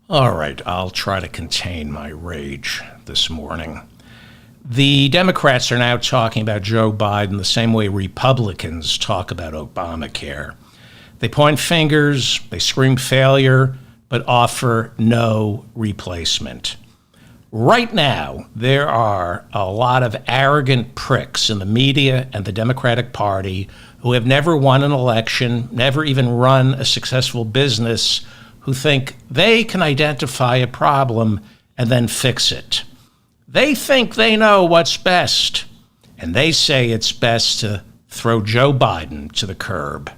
All right, I'll try to contain my rage this morning. The Democrats are now talking about Joe Biden the same way Republicans talk about Obamacare. They point fingers, they scream failure, but offer no replacement. Right now, there are a lot of arrogant pricks in the media and the Democratic Party who have never won an election, never even run a successful business, who think they can identify a problem and then fix it. They think they know what's best, and they say it's best to throw Joe Biden to the curb.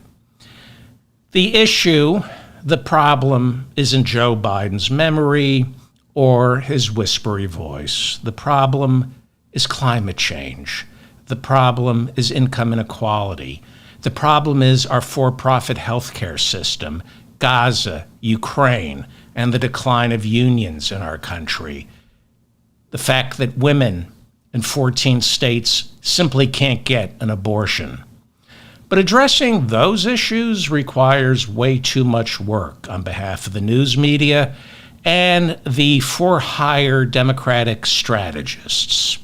The issue, the problem, isn't Joe Biden's memory or his whispery voice. The problem is climate change. The problem is income inequality. The problem is our for-profit healthcare system, Gaza, Ukraine, and the decline of unions in our country. The fact that women in 14 states simply can't get an abortion. But addressing those issues requires way too much work on behalf of the news media and the for-hire Democratic strategists.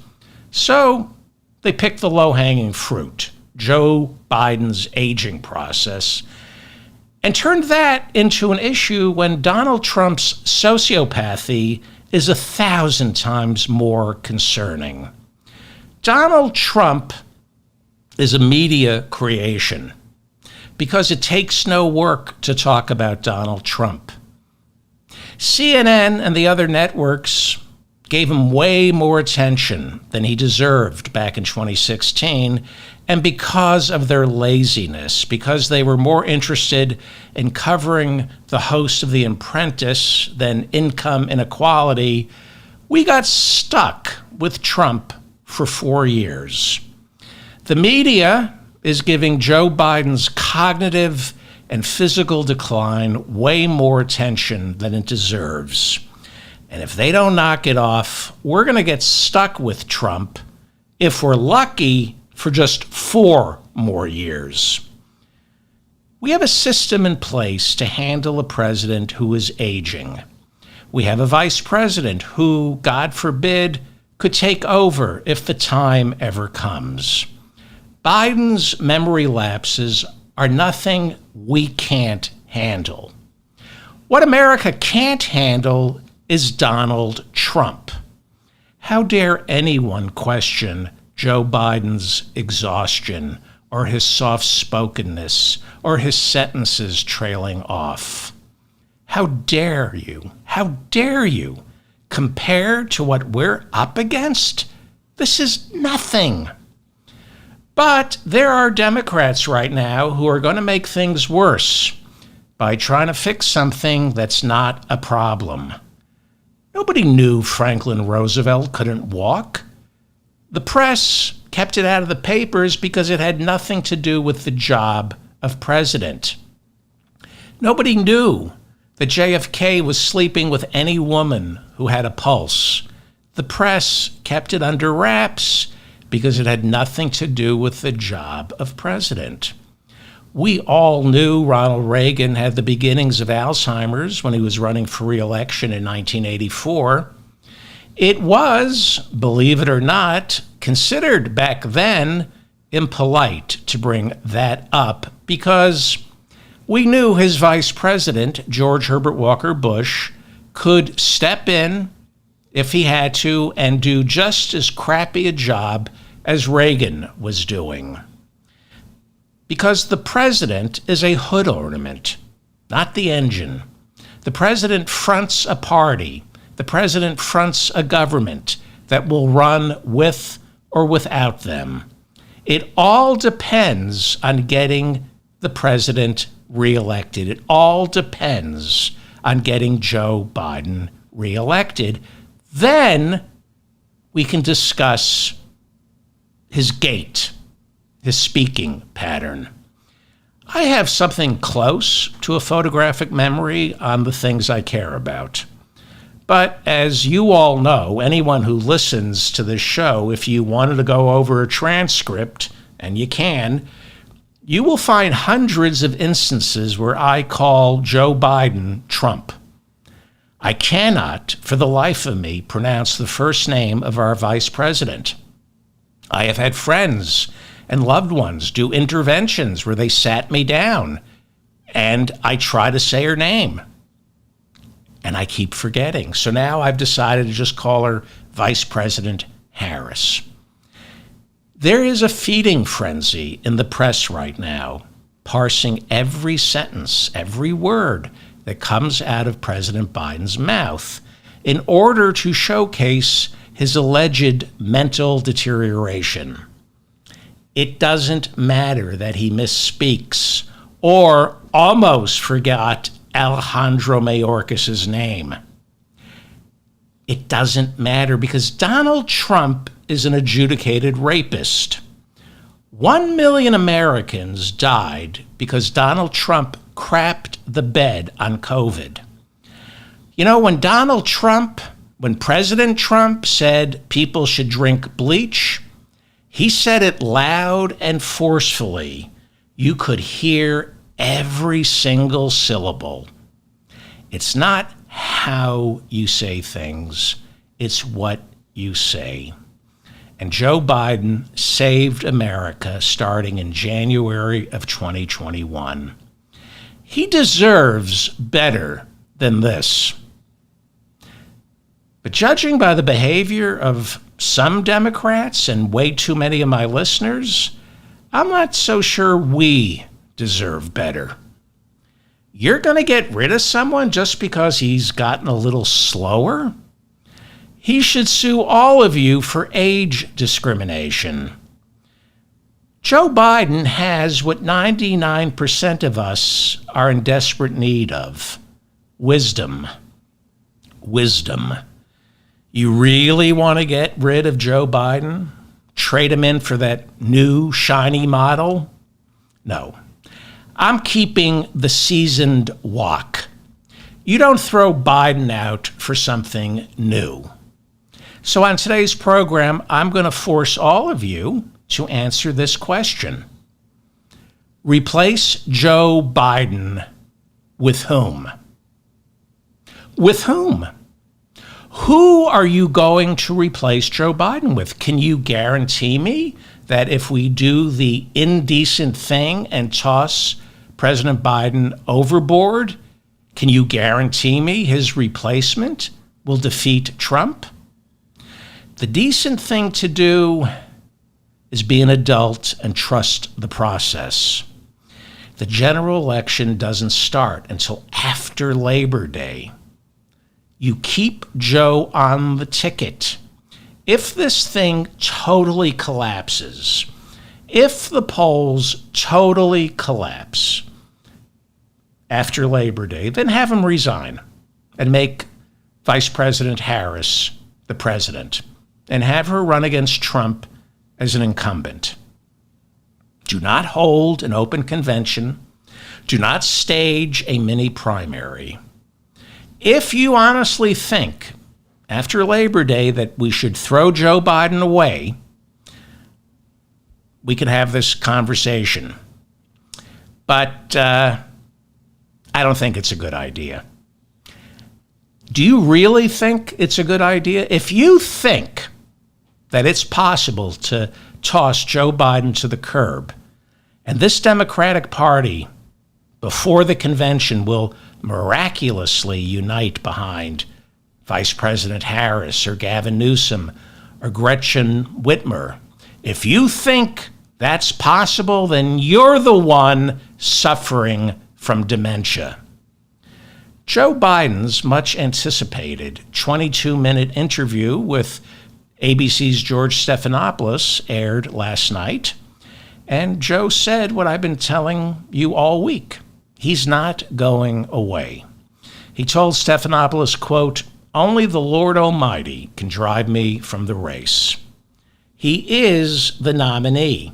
So they pick the low-hanging fruit, Joe Biden's aging process, and turned that into an issue when Donald Trump's sociopathy is 1,000 times more concerning. Donald Trump is a media creation because it takes no work to talk about Donald Trump. CNN and the other networks gave him way more attention than he deserved back in 2016, and because of their laziness, because they were more interested in covering the host of The Apprentice than income inequality, we got stuck with Trump for 4 years. The media is giving Joe Biden's cognitive and physical decline way more attention than it deserves. And if they don't knock it off, we're going to get stuck with Trump, if we're lucky, for just 4 more years. We have a system in place to handle a president who is aging. We have a vice president who, God forbid, could take over if the time ever comes. Biden's memory lapses are nothing we can't handle. What America can't handle is Donald Trump. How dare anyone question Joe Biden's exhaustion or his soft-spokenness or his sentences trailing off? How dare you? How dare you? Compared to what we're up against, this is nothing. But there are Democrats right now who are going to make things worse by trying to fix something that's not a problem. Nobody knew Franklin Roosevelt couldn't walk. The press kept it out of the papers because it had nothing to do with the job of president. Nobody knew that JFK was sleeping with any woman who had a pulse. The press kept it under wraps because it had nothing to do with the job of president. We all knew Ronald Reagan had the beginnings of Alzheimer's when he was running for re-election in 1984. It was, believe it or not, considered back then impolite to bring that up because we knew his vice president, George Herbert Walker Bush, could step in if he had to and do just as crappy a job as Reagan was doing. Because the president is a hood ornament, not the engine. The president fronts a party. The president fronts a government that will run with or without them. It all depends on getting the president reelected. It all depends on getting Joe Biden reelected. Then we can discuss his gait, his speaking pattern. I have something close to a photographic memory on the things I care about. But as you all know, anyone who listens to this show, if you wanted to go over a transcript, and you can, you will find hundreds of instances where I call Joe Biden Trump. I cannot, for the life of me, pronounce the first name of our vice president. I have had friends and loved ones do interventions where they sat me down and I try to say her name. And I keep forgetting. So now I've decided to just call her Vice President Harris. There is a feeding frenzy in the press right now, parsing every sentence, every word that comes out of President Biden's mouth in order to showcase his alleged mental deterioration. It doesn't matter that he misspeaks or almost forgot Alejandro Mayorkas's name. It doesn't matter because Donald Trump is an adjudicated rapist. 1 million Americans died because Donald Trump crapped the bed on COVID. You know, when President Trump said people should drink bleach, he said it loud and forcefully. You could hear every single syllable. It's not how you say things, it's what you say. And Joe Biden saved America starting in January of 2021. He deserves better than this. But judging by the behavior of some Democrats and way too many of my listeners, I'm not so sure we deserve better. You're going to get rid of someone just because he's gotten a little slower? He should sue all of you for age discrimination. Joe Biden has what 99% of us are in desperate need of: wisdom. Wisdom. You really want to get rid of Joe Biden? Trade him in for that new, shiny model? No. I'm keeping the seasoned wok. You don't throw Biden out for something new. So on today's program, I'm going to force all of you to answer this question. Replace Joe Biden with whom? With whom? Who are you going to replace Joe Biden with? Can you guarantee me that if we do the indecent thing and toss President Biden overboard, can you guarantee me his replacement will defeat Trump? The decent thing to do is be an adult and trust the process. The general election doesn't start until after Labor Day. You keep Joe on the ticket. If this thing totally collapses, if the polls totally collapse after Labor Day, then have him resign and make Vice President Harris the president and have her run against Trump as an incumbent. Do not hold an open convention. Do not stage a mini primary. If you honestly think after Labor Day that we should throw Joe Biden away, we can have this conversation. But I don't think it's a good idea. Do you really think it's a good idea? If you think that it's possible to toss Joe Biden to the curb, and this Democratic Party, before the convention, will miraculously unite behind Vice President Harris or Gavin Newsom or Gretchen Whitmer, if you think that's possible, then you're the one suffering from dementia. Joe Biden's much anticipated 22-minute interview with ABC's George Stephanopoulos aired last night, and Joe said what I've been telling you all week. He's not going away. He told Stephanopoulos, quote, "Only the Lord Almighty can drive me from the race." He is the nominee.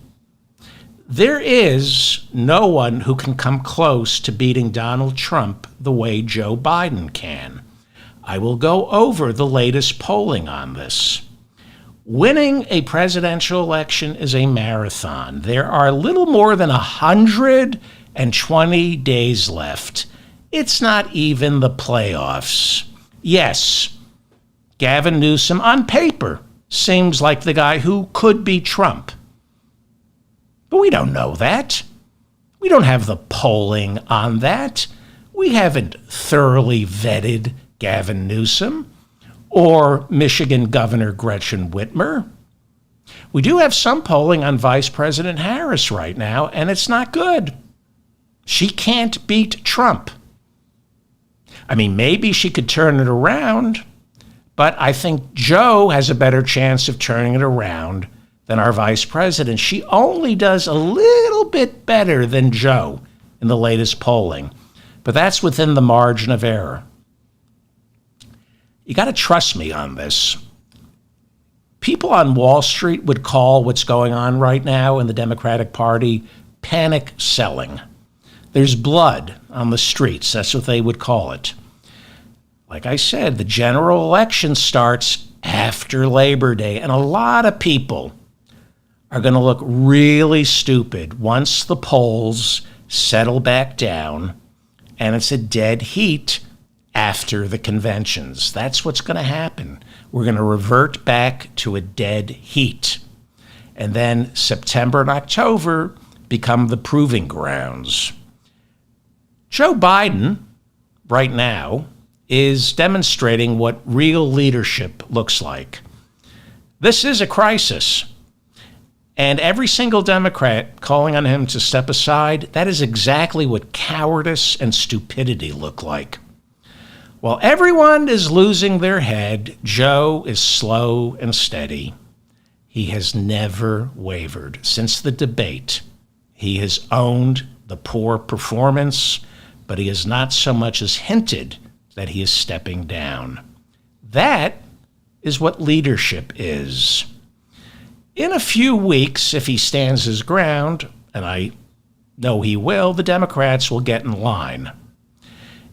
There is no one who can come close to beating Donald Trump the way Joe Biden can. I will go over the latest polling on this. Winning a presidential election is a marathon. There are a little more than 120 days left. It's not even the playoffs. Yes, Gavin Newsom on paper seems like the guy who could be Trump. But we don't know that. We don't have the polling on that. We haven't thoroughly vetted Gavin Newsom or Michigan Governor Gretchen Whitmer. We do have some polling on Vice President Harris right now, and it's not good. She can't beat Trump. I mean, maybe she could turn it around, but I think Joe has a better chance of turning it around than our vice president. She only does a little bit better than Joe in the latest polling, but that's within the margin of error. You got to trust me on this. People on Wall Street would call what's going on right now in the Democratic Party panic selling. There's blood on the streets. That's what they would call it. Like I said, the general election starts after Labor Day, and a lot of people are going to look really stupid once the polls settle back down and it's a dead heat after the conventions. That's what's going to happen. We're going to revert back to a dead heat. And then September and October become the proving grounds. Joe Biden, right now, is demonstrating what real leadership looks like. This is a crisis. And every single Democrat calling on him to step aside, that is exactly what cowardice and stupidity look like. While everyone is losing their head, Joe is slow and steady. He has never wavered. Since the debate, he has owned the poor performance, but he has not so much as hinted that he is stepping down. That is what leadership is. In a few weeks, if he stands his ground, and I know he will, the Democrats will get in line.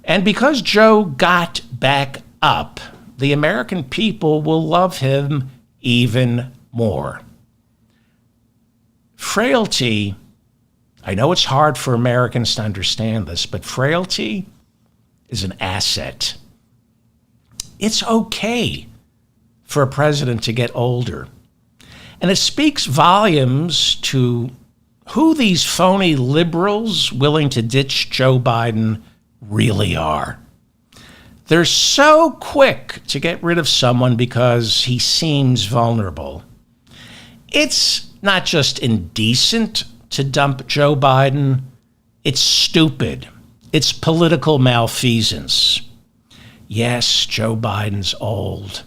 And because Joe got back up, the American people will love him even more. Frailty, I know it's hard for Americans to understand this, but frailty is an asset. It's okay for a president to get older. And it speaks volumes to who these phony liberals willing to ditch Joe Biden really are. They're so quick to get rid of someone because he seems vulnerable. It's not just indecent to dump Joe Biden, it's stupid. It's political malfeasance. Yes, Joe Biden's old,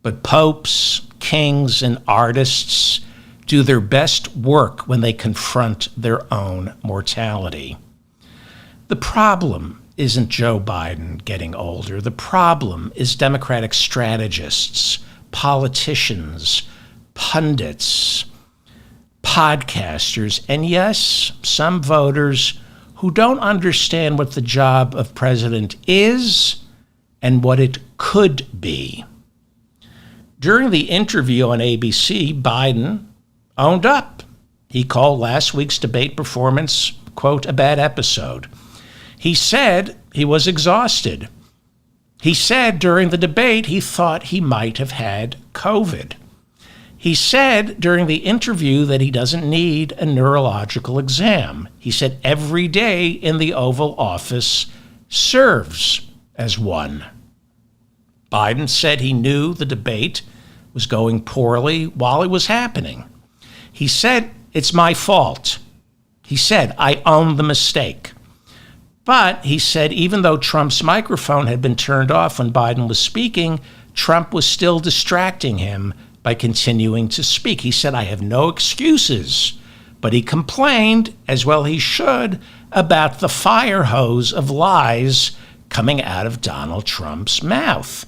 but popes, kings, and artists do their best work when they confront their own mortality. The problem isn't Joe Biden getting older. The problem is Democratic strategists, politicians, pundits, podcasters, and yes, some voters who don't understand what the job of president is and what it could be. During the interview on ABC, Biden owned up. He called last week's debate performance, quote, a bad episode. He said he was exhausted. He said during the debate he thought he might have had COVID. He said during the interview that he doesn't need a neurological exam. He said every day in the Oval Office serves as one. Biden said he knew the debate was going poorly while it was happening. He said, it's my fault. He said, I own the mistake. But he said even though Trump's microphone had been turned off when Biden was speaking, Trump was still distracting him by continuing to speak. He said, I have no excuses. But he complained, as well he should, about the fire hose of lies coming out of Donald Trump's mouth.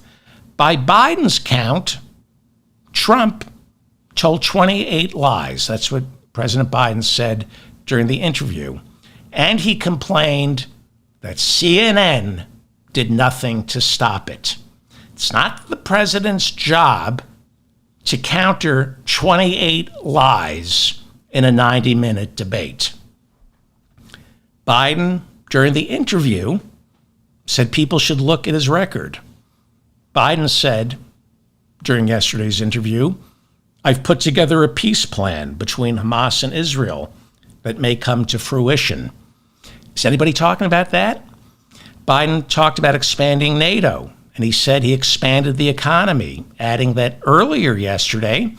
By Biden's count, Trump told 28 lies. That's what President Biden said during the interview. And he complained that CNN did nothing to stop it. It's not the president's job to counter 28 lies in a 90-minute debate. Biden, during the interview, said people should look at his record. Biden said during yesterday's interview, "I've put together a peace plan between Hamas and Israel that may come to fruition." Is anybody talking about that? Biden talked about expanding NATO, and he said he expanded the economy, adding that earlier yesterday,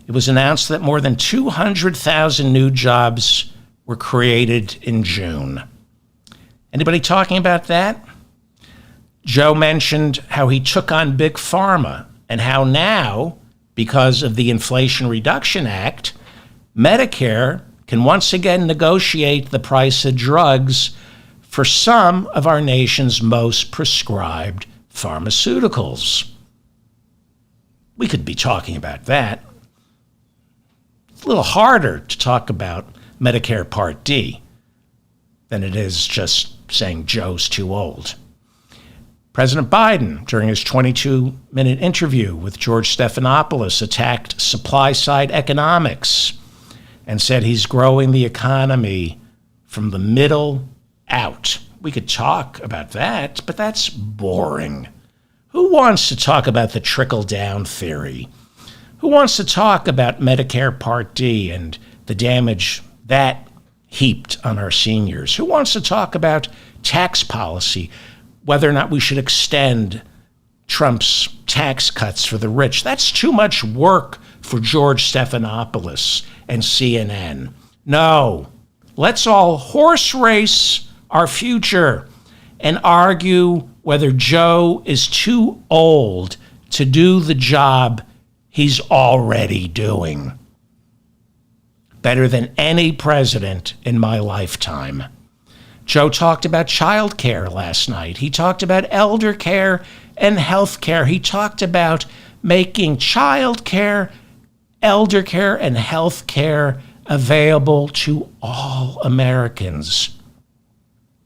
it was announced that more than 200,000 new jobs were created in June. Anybody talking about that? Joe mentioned how he took on Big Pharma and how now, because of the Inflation Reduction Act, Medicare can once again negotiate the price of drugs for some of our nation's most prescribed pharmaceuticals. We could be talking about that. It's a little harder to talk about Medicare Part D than it is just saying Joe's too old. President Biden, during his 22-minute interview with George Stephanopoulos, attacked supply-side economics and said he's growing the economy from the middle out. We could talk about that, but that's boring. Who wants to talk about the trickle-down theory? Who wants to talk about Medicare Part D and the damage that heaped on our seniors? Who wants to talk about tax policy, whether or not we should extend Trump's tax cuts for the rich? That's too much work for George Stephanopoulos and CNN. No, let's all horse race our future and argue whether Joe is too old to do the job he's already doing. Better than any president in my lifetime. Joe talked about child care last night. He talked about elder care and health care. He talked about making child care, elder care, and health care available to all Americans.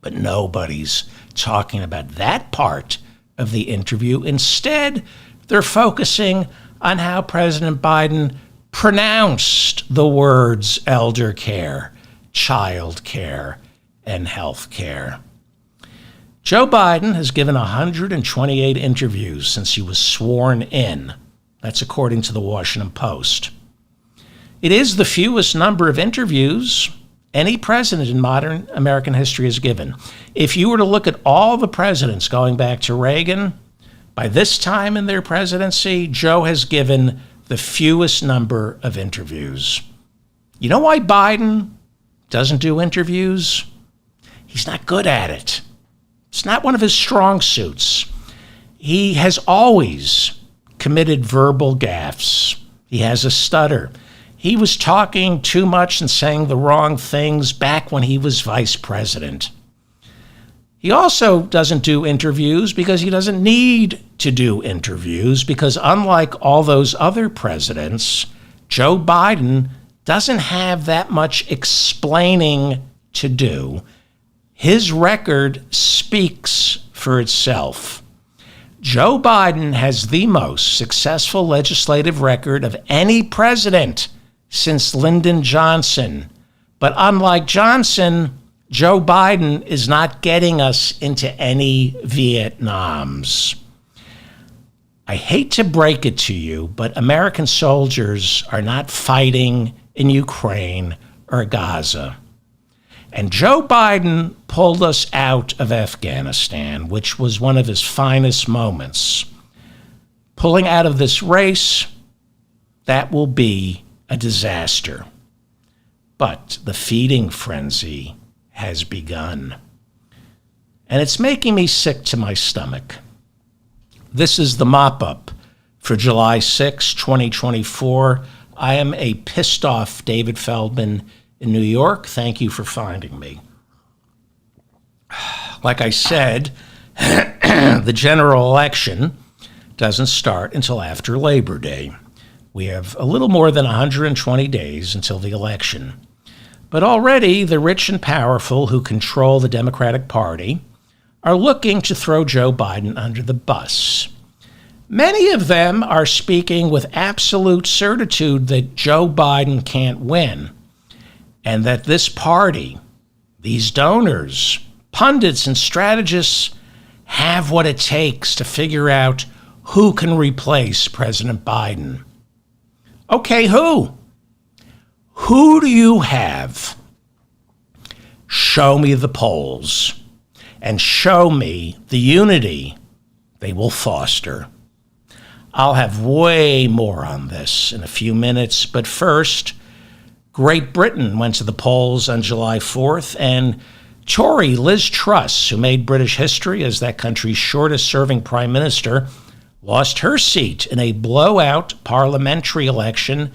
But nobody's talking about that part of the interview. Instead, they're focusing on how President Biden pronounced the words elder care, child care, and health care. Joe Biden has given 128 interviews since he was sworn in. That's according to the Washington Post. It is the fewest number of interviews any president in modern American history has given. If you were to look at all the presidents going back to Reagan, by this time in their presidency, Joe has given the fewest number of interviews. You know why Biden doesn't do interviews? He's not good at it. It's not one of his strong suits. He has always committed verbal gaffes. He has a stutter. He was talking too much and saying the wrong things back when he was vice president. He also doesn't do interviews because he doesn't need to do interviews, because unlike all those other presidents, Joe Biden doesn't have that much explaining to do. His record speaks for itself. Joe Biden has the most successful legislative record of any president since Lyndon Johnson. But unlike Johnson, Joe Biden is not getting us into any Vietnams. I hate to break it to you, but American soldiers are not fighting in Ukraine or Gaza. And Joe Biden pulled us out of Afghanistan, which was one of his finest moments. Pulling out of this race, that will be a disaster. But the feeding frenzy has begun. And it's making me sick to my stomach. This is the mop-up for July 6, 2024. I am a pissed-off David Feldman in New York. Thank you for finding me. Like I said, the general election doesn't start until after Labor Day. We have a little more than 120 days until the election. But already the rich and powerful who control the Democratic Party are looking to throw Joe Biden under the bus. Many of them are speaking with absolute certitude that Joe Biden can't win, and that this party, these donors, pundits, and strategists have what it takes to figure out who can replace President Biden. Okay, who? Who do you have? Show me the polls and show me the unity they will foster. I'll have way more on this in a few minutes, but first, Great Britain went to the polls on July 4th, and Tory Liz Truss, who made British history as that country's shortest-serving prime minister, lost her seat in a blowout parliamentary election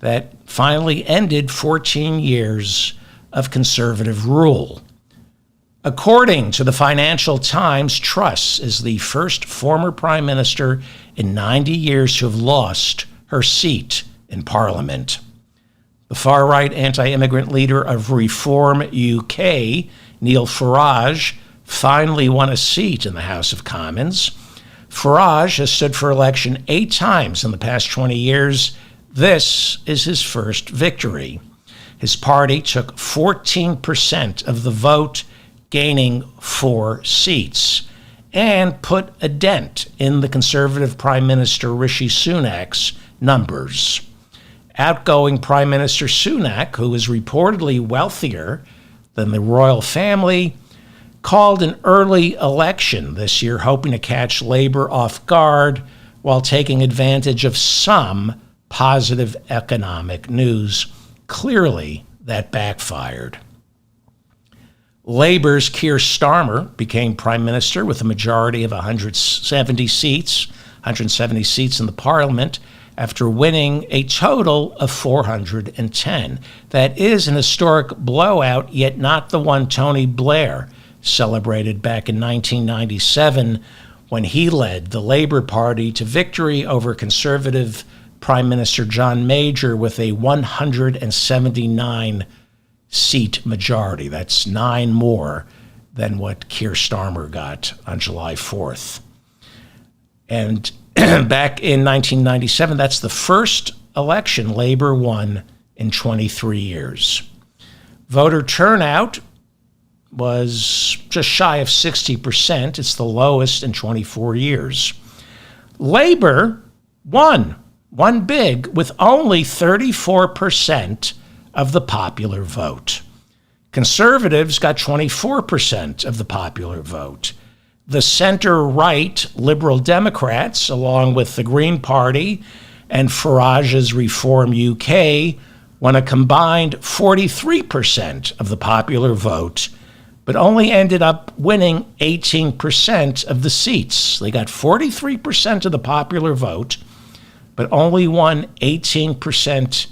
that finally ended 14 years of conservative rule. According to the Financial Times, Truss is the first former prime minister in 90 years to have lost her seat in Parliament. The far-right anti-immigrant leader of Reform UK, Neil Farage, finally won a seat in the House of Commons. Farage has stood for election 8 times in the past 20 years. This is his first victory. His party took 14% of the vote, gaining 4 seats, and put a dent in the Conservative Prime Minister Rishi Sunak's numbers. Outgoing Prime Minister Sunak, who is reportedly wealthier than the royal family, called an early election this year, hoping to catch Labour off guard while taking advantage of some positive economic news. Clearly, that backfired. Labour's Keir Starmer became prime minister with a majority of 170 seats in the parliament after winning a total of 410. That is an historic blowout, yet not the one Tony Blair celebrated back in 1997 when he led the Labour Party to victory over Conservative Prime Minister John Major with a 179-seat majority. That's 9 more than what Keir Starmer got on July 4th. And back in 1997, that's the first election Labour won in 23 years. Voter turnout was just shy of 60%. It's the lowest in 24 years. Labour won big with only 34% of the popular vote. Conservatives got 24% of the popular vote. The center-right Liberal Democrats, along with the Green Party and Farage's Reform UK, won a combined 43% of the popular vote, but only ended up winning 18% of the seats. They got 43% of the popular vote, but only won 18%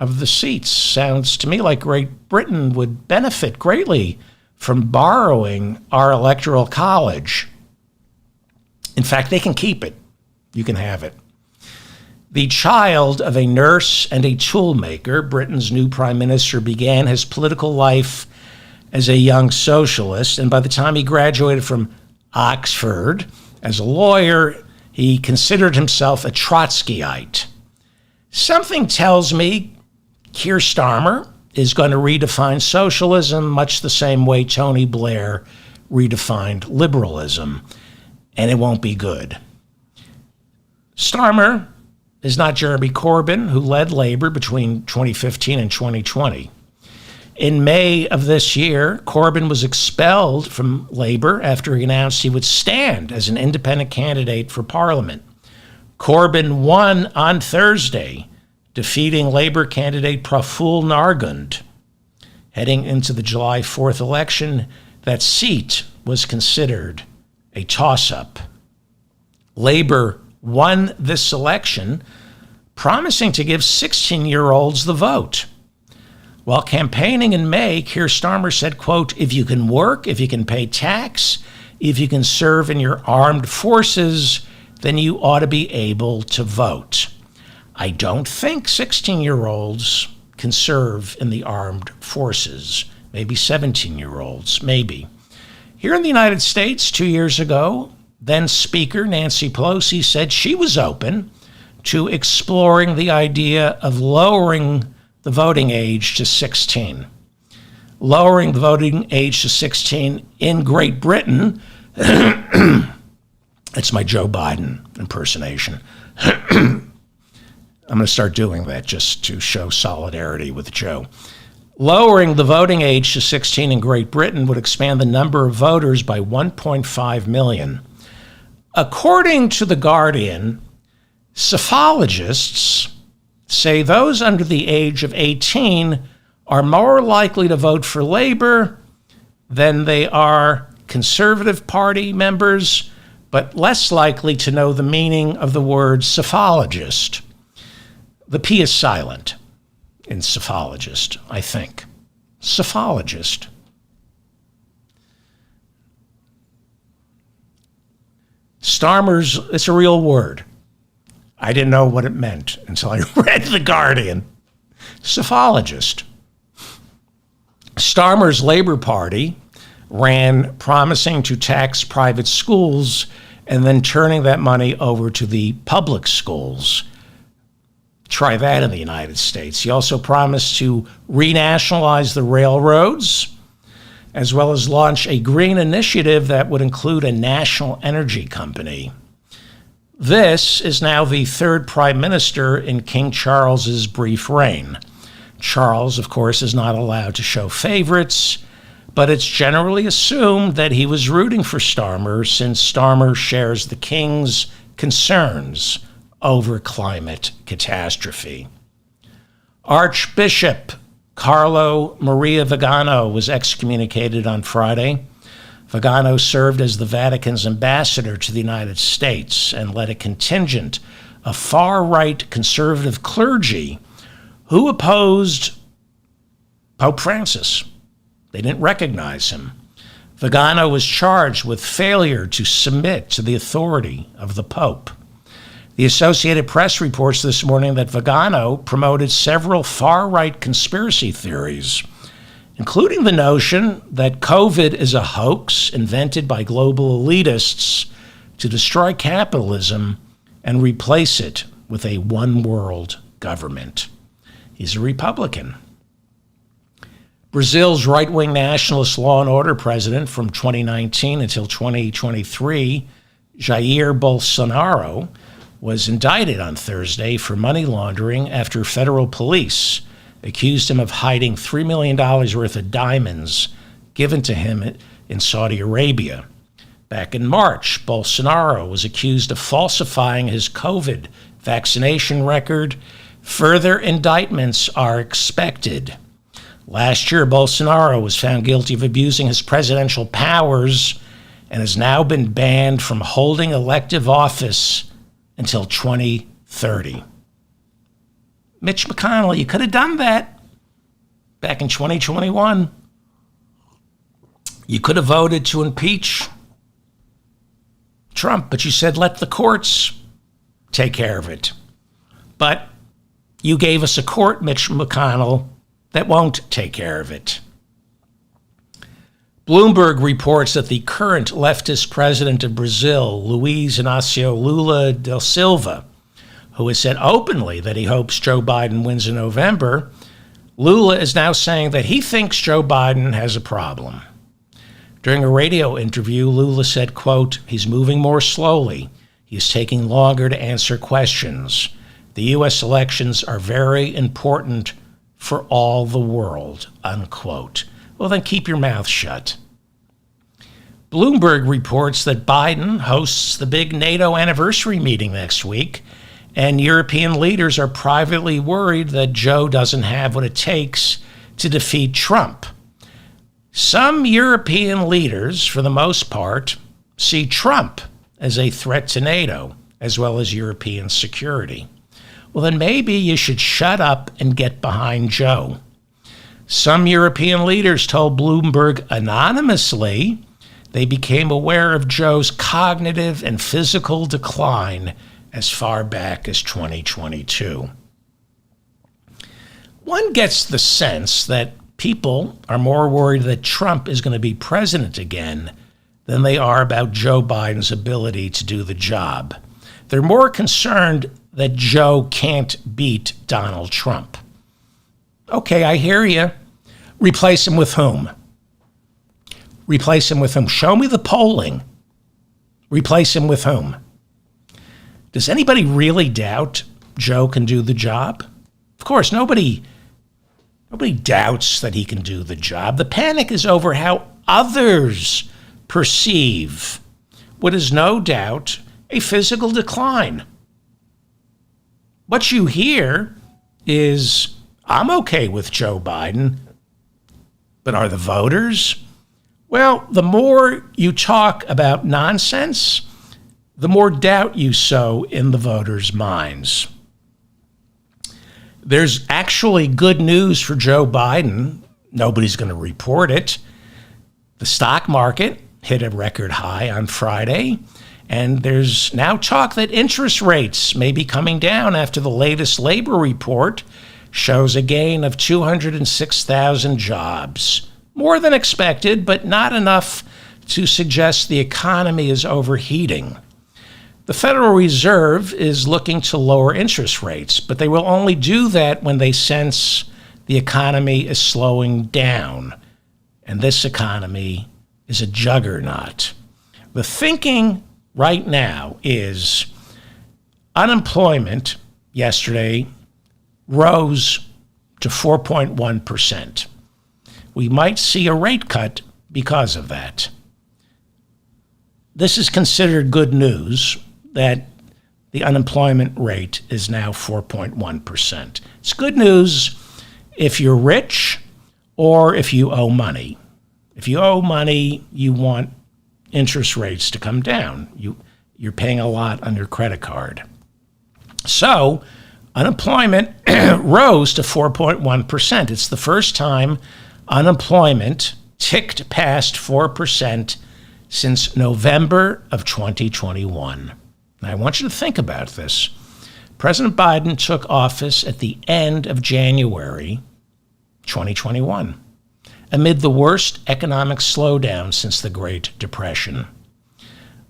of the seats. Sounds to me like Great Britain would benefit greatly from borrowing our electoral college. In fact, they can keep it. You can have it. The child of a nurse and a toolmaker, Britain's new prime minister began his political life as a young socialist, and by the time he graduated from Oxford as a lawyer, he considered himself a Trotskyite. Something tells me Keir Starmer is going to redefine socialism much the same way Tony Blair redefined liberalism, and it won't be good. Starmer is not Jeremy Corbyn, who led Labour between 2015 and 2020. In May of this year, Corbyn was expelled from Labour after he announced he would stand as an independent candidate for Parliament. Corbyn won on Thursday, defeating Labour candidate Praful Nargund. Heading into the July 4th election, that seat was considered a toss-up. Labour won this election, promising to give 16-year-olds the vote. While campaigning in May, Keir Starmer said, quote, "If you can work, if you can pay tax, if you can serve in your armed forces, then you ought to be able to vote." I don't think 16-year-olds can serve in the armed forces. Maybe 17-year-olds, maybe. Here in the United States, 2 years ago, then Speaker Nancy Pelosi said she was open to exploring the idea of lowering the voting age to 16. Lowering the voting age to 16 in Great Britain It's my Joe Biden impersonation. I'm going to start doing that just to show solidarity with Joe. Lowering the voting age to 16 in Great Britain would expand the number of voters by 1.5 million. According to The Guardian, psephologists say those under the age of 18 are more likely to vote for Labour than they are Conservative Party members, but less likely to know the meaning of the word psephologist. The P is silent in psephologist, I think. Psephologist. Starmer's, it's a real word. I didn't know what it meant until I read The Guardian. Psephologist. Starmer's Labour Party ran promising to tax private schools and then turning that money over to the public schools. Try that in the United States. He also promised to renationalize the railroads, as well as launch a green initiative that would include a national energy company. This is now the third prime minister in King Charles's brief reign. Charles, of course, is not allowed to show favorites, but it's generally assumed that he was rooting for Starmer since Starmer shares the king's concerns over climate catastrophe. Archbishop Carlo Maria Vigano was excommunicated on Friday. Vigano served as the Vatican's ambassador to the United States and led a contingent of far-right conservative clergy who opposed Pope Francis. They didn't recognize him. Vigano was charged with failure to submit to the authority of the Pope. The Associated Press reports this morning that Vigano promoted several far-right conspiracy theories, including the notion that COVID is a hoax invented by global elitists to destroy capitalism and replace it with a one-world government. He's a Republican. Brazil's right-wing nationalist law and order president from 2019 until 2023, Jair Bolsonaro, was indicted on Thursday for money laundering after federal police accused him of hiding $3 million worth of diamonds given to him in Saudi Arabia. Back in March, Bolsonaro was accused of falsifying his COVID vaccination record. Further indictments are expected. Last year, Bolsonaro was found guilty of abusing his presidential powers and has now been banned from holding elective office until 2030. Mitch McConnell, you could have done that back in 2021. You could have voted to impeach Trump, but you said let the courts take care of it. But you gave us a court, Mitch McConnell, that won't take care of it. Bloomberg reports that the current leftist president of Brazil, Luiz Inácio Lula da Silva, who has said openly that he hopes Joe Biden wins in November, Lula is now saying that he thinks Joe Biden has a problem. During a radio interview, Lula said, quote, "He's moving more slowly. He's taking longer to answer questions. The U.S. elections are very important for all the world," unquote. Well, then keep your mouth shut. Bloomberg reports that Biden hosts the big NATO anniversary meeting next week, and European leaders are privately worried that Joe doesn't have what it takes to defeat Trump. Some European leaders, for the most part, see Trump as a threat to NATO, as well as European security. Well, then maybe you should shut up and get behind Joe. Some European leaders told Bloomberg anonymously they became aware of Joe's cognitive and physical decline as far back as 2022. One gets the sense that people are more worried that Trump is going to be president again than they are about Joe Biden's ability to do the job. They're more concerned that Joe can't beat Donald Trump. Okay, I hear you. Replace him with whom? Replace him with whom? Show me the polling. Replace him with whom? Does anybody really doubt Joe can do the job? Of course, nobody doubts that he can do the job. The panic is over how others perceive what is no doubt a physical decline. What you hear is, I'm okay with Joe Biden, but are the voters? Well, the more you talk about nonsense, the more doubt you sow in the voters' minds. There's actually good news for Joe Biden. Nobody's going to report it. The stock market hit a record high on Friday, and there's now talk that interest rates may be coming down after the latest labor report shows a gain of 206,000 jobs. More than expected, but not enough to suggest the economy is overheating. The Federal Reserve is looking to lower interest rates, but they will only do that when they sense the economy is slowing down. And this economy is a juggernaut. The thinking right now is unemployment yesterday rose to 4.1%. We might see a rate cut because of that. This is considered good news that the unemployment rate is now 4.1%. It's good news if you're rich or if you owe money. If you owe money, you want interest rates to come down. You're paying a lot on your credit card. So unemployment rose to 4.1%. It's the first time unemployment ticked past 4% since November of 2021. Now, I want you to think about this. President Biden took office at the end of January 2021, amid the worst economic slowdown since the Great Depression.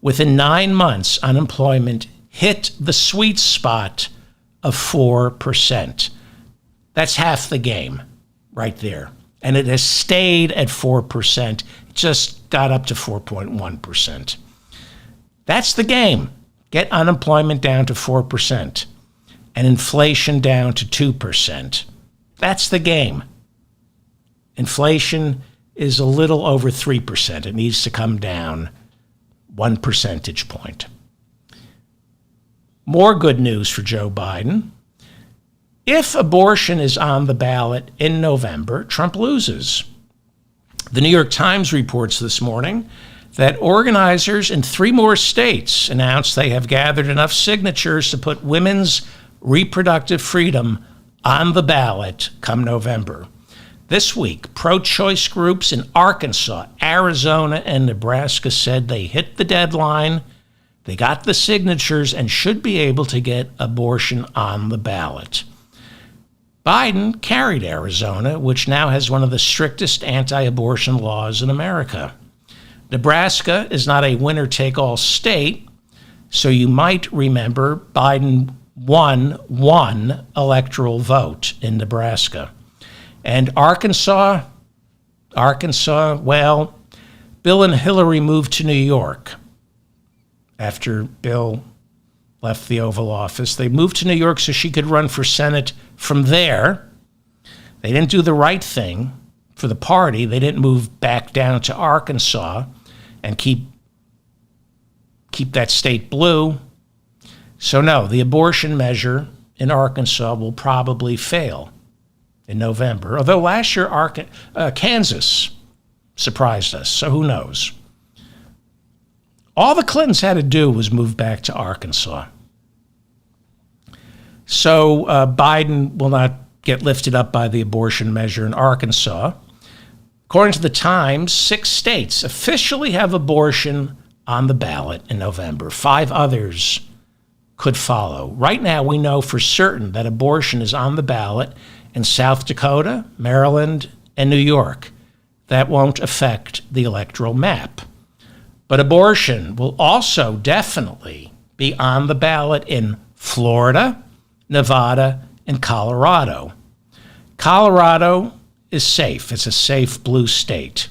Within 9 months, unemployment hit the sweet spot of 4%. That's half the game right there. And it has stayed at 4%. It just got up to 4.1%. That's the game. Get unemployment down to 4% and inflation down to 2%. That's the game. Inflation is a little over 3%. It needs to come down 1 percentage point. More good news for Joe Biden. If abortion is on the ballot in November, Trump loses. The New York Times reports this morning that organizers in 3 more states announced they have gathered enough signatures to put women's reproductive freedom on the ballot come November. This week, pro-choice groups in Arkansas, Arizona, and Nebraska said they hit the deadline, they got the signatures, and should be able to get abortion on the ballot. Biden carried Arizona, which now has one of the strictest anti-abortion laws in America. Nebraska is not a winner-take-all state, so you might remember Biden won 1 electoral vote in Nebraska. And Arkansas, well, Bill and Hillary moved to New York after Bill left the Oval Office. They moved to New York so she could run for Senate from there. They didn't do the right thing for the party. They didn't move back down to Arkansas and keep that state blue. So no, the abortion measure in Arkansas will probably fail in November. Although last year Kansas surprised us, so who knows? All the Clintons had to do was move back to Arkansas. So Biden will not get lifted up by the abortion measure in Arkansas. According to the Times, 6 states officially have abortion on the ballot in November. 5 others could follow. Right now, we know for certain that abortion is on the ballot in South Dakota, Maryland, and New York. That won't affect the electoral map. But abortion will also definitely be on the ballot in Florida, Nevada, and Colorado. Colorado is safe. It's a safe blue state.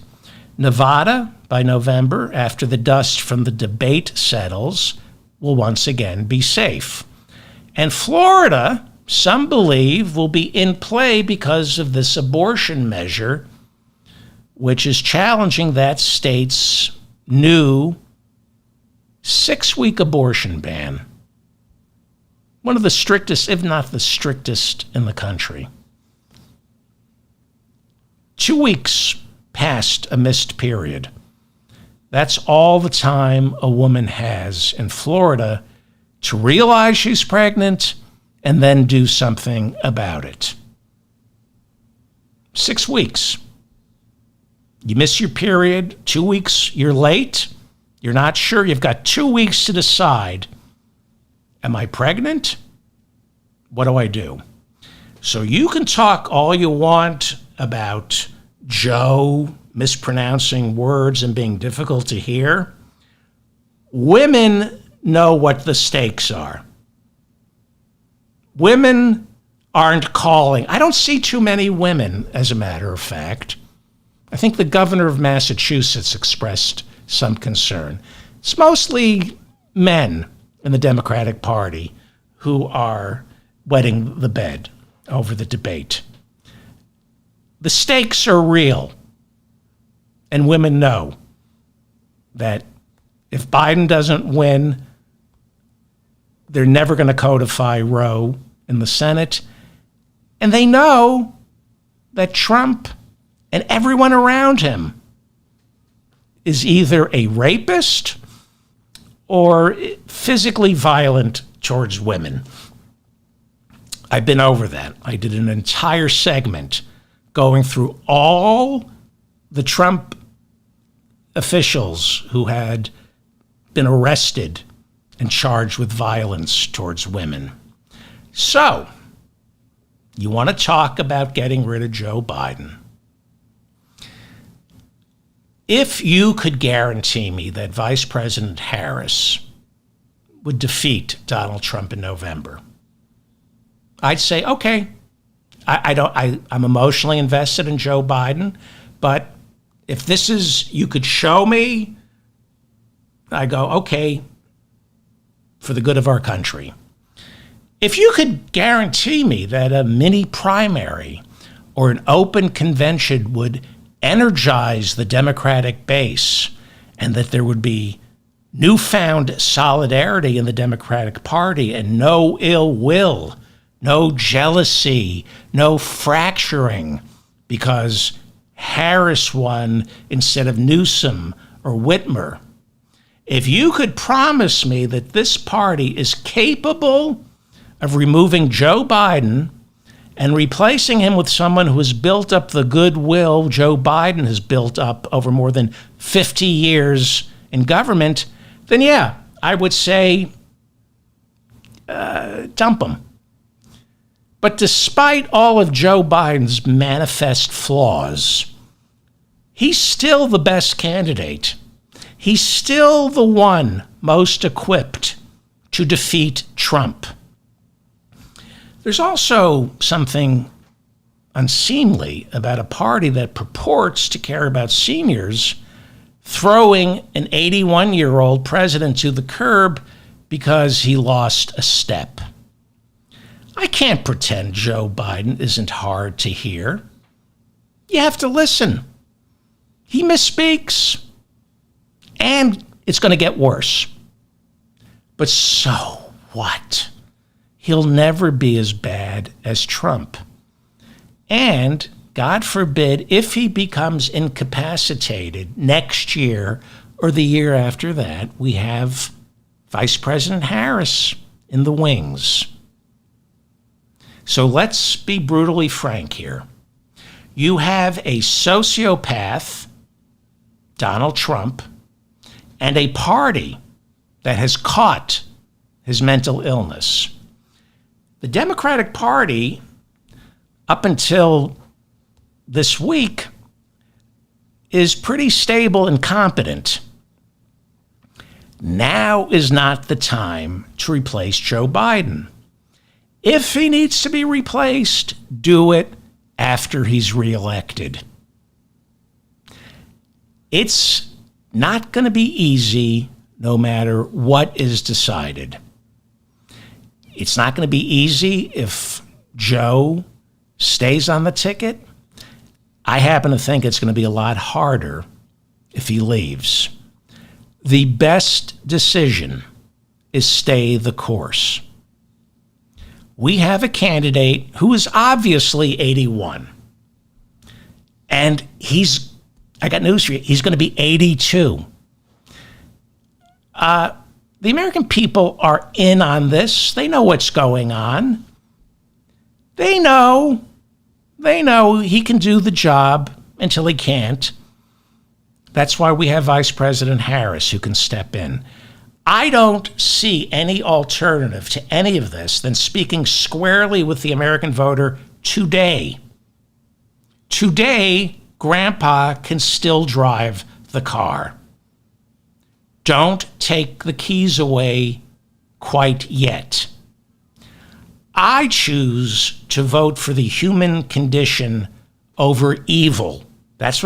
Nevada by November, after the dust from the debate settles, will once again be safe. And Florida, some believe, will be in play because of this abortion measure, which is challenging that state's new 6-week abortion ban. One of the strictest, if not the strictest, in the country. 2 weeks past a missed period. That's all the time a woman has in Florida to realize she's pregnant and then do something about it. 6 weeks. You miss your period, 2 weeks, you're late, you're not sure, you've got 2 weeks to decide, am I pregnant? What do I do? So you can talk all you want about Joe mispronouncing words and being difficult to hear. Women know what the stakes are. Women aren't calling. I don't see too many women, as a matter of fact. I think the governor of Massachusetts expressed some concern. It's mostly men in the Democratic Party who are wetting the bed over the debate. The stakes are real, and women know that if Biden doesn't win, they're never going to codify Roe in the Senate, and they know that Trump and everyone around him is either a rapist or physically violent towards women. I've been over that. I did an entire segment going through all the Trump officials who had been arrested and charged with violence towards women. So, you want to talk about getting rid of Joe Biden. If you could guarantee me that Vice President Harris would defeat Donald Trump in November, I'd say, okay, I'm emotionally invested in Joe Biden, but if this is, you could show me, I go, okay, for the good of our country. If you could guarantee me that a mini primary or an open convention would energize the Democratic base and that there would be newfound solidarity in the Democratic Party and no ill will, no jealousy, no fracturing because Harris won instead of Newsom or Whitmer. If you could promise me that this party is capable of removing Joe Biden and replacing him with someone who has built up the goodwill Joe Biden has built up over more than 50 years in government, then yeah, I would say dump him. But despite all of Joe Biden's manifest flaws, he's still the best candidate. He's still the one most equipped to defeat Trump. There's also something unseemly about a party that purports to care about seniors throwing an 81-year-old president to the curb because he lost a step. I can't pretend Joe Biden isn't hard to hear. You have to listen. He misspeaks, and it's going to get worse. But so what? He'll never be as bad as Trump. And, God forbid, if he becomes incapacitated next year or the year after that, we have Vice President Harris in the wings. So let's be brutally frank here. You have a sociopath, Donald Trump, and a party that has caught his mental illness. The Democratic Party, up until this week, is pretty stable and competent. Now is not the time to replace Joe Biden. If he needs to be replaced, do it after he's reelected. It's not going to be easy no matter what is decided. It's not going to be easy if Joe stays on the ticket. I happen to think it's going to be a lot harder if he leaves. The best decision is stay the course. We have a candidate who is obviously 81. And I got news for you, he's going to be 82. The American people are in on this. They know what's going on. They know he can do the job until he can't. That's why we have Vice President Harris who can step in. I don't see any alternative to any of this than speaking squarely with the American voter today. Today, Grandpa can still drive the car. Don't take the keys away quite yet. I choose to vote for the human condition over evil. That's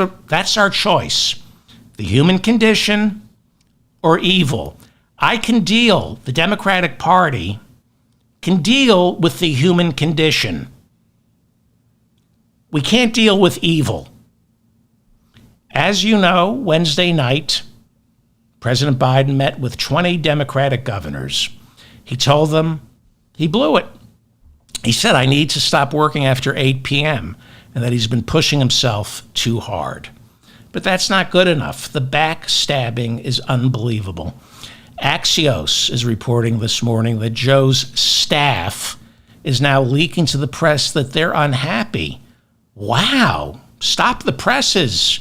our choice. The human condition or evil. The Democratic Party can deal with the human condition. We can't deal with evil. As you know, Wednesday night, President Biden met with 20 Democratic governors. He told them he blew it. He said, I need to stop working after 8 p.m., and that he's been pushing himself too hard. But that's not good enough. The backstabbing is unbelievable. Axios is reporting this morning that Joe's staff is now leaking to the press that they're unhappy. Wow, stop the presses.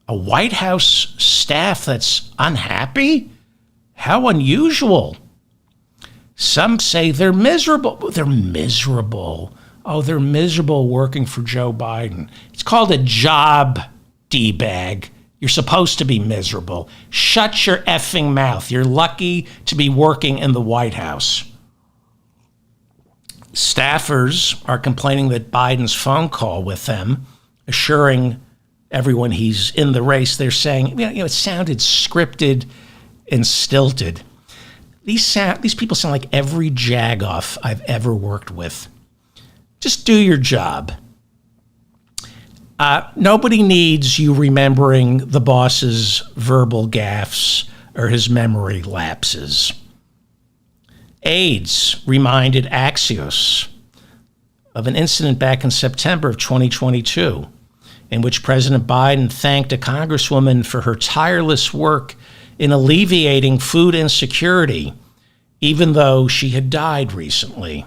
A White House staff that's unhappy? How unusual. Some say they're miserable. They're miserable. Oh, they're miserable working for Joe Biden. It's called a job, D-bag. You're supposed to be miserable. Shut your effing mouth. You're lucky to be working in the White House. Staffers are complaining that Biden's phone call with them, assuring everyone he's in the race, they're saying, it sounded scripted and stilted. These people sound like every jagoff I've ever worked with. Just do your job. Nobody needs you remembering the boss's verbal gaffes or his memory lapses. AIDS reminded Axios of an incident back in September of 2022 in which President Biden thanked a congresswoman for her tireless work in alleviating food insecurity, even though she had died recently.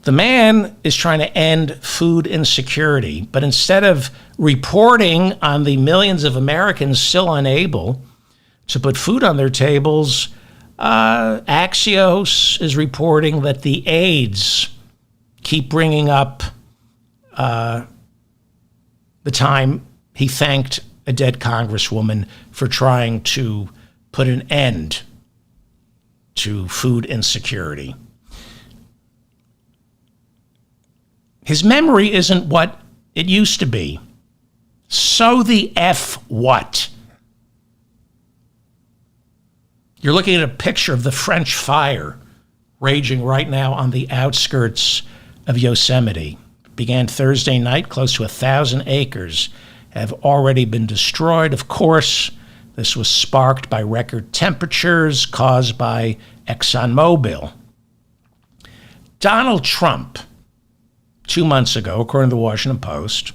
The man is trying to end food insecurity, but instead of reporting on the millions of Americans still unable to put food on their tables, Axios is reporting that the aides keep bringing up the time he thanked a dead congresswoman for trying to put an end to food insecurity. His memory isn't what it used to be. So the F what? You're looking at a picture of the French fire raging right now on the outskirts of Yosemite. It began Thursday night. Close to 1,000 acres have already been destroyed. Of course, this was sparked by record temperatures caused by ExxonMobil. Donald Trump, 2 months ago, according to the Washington Post,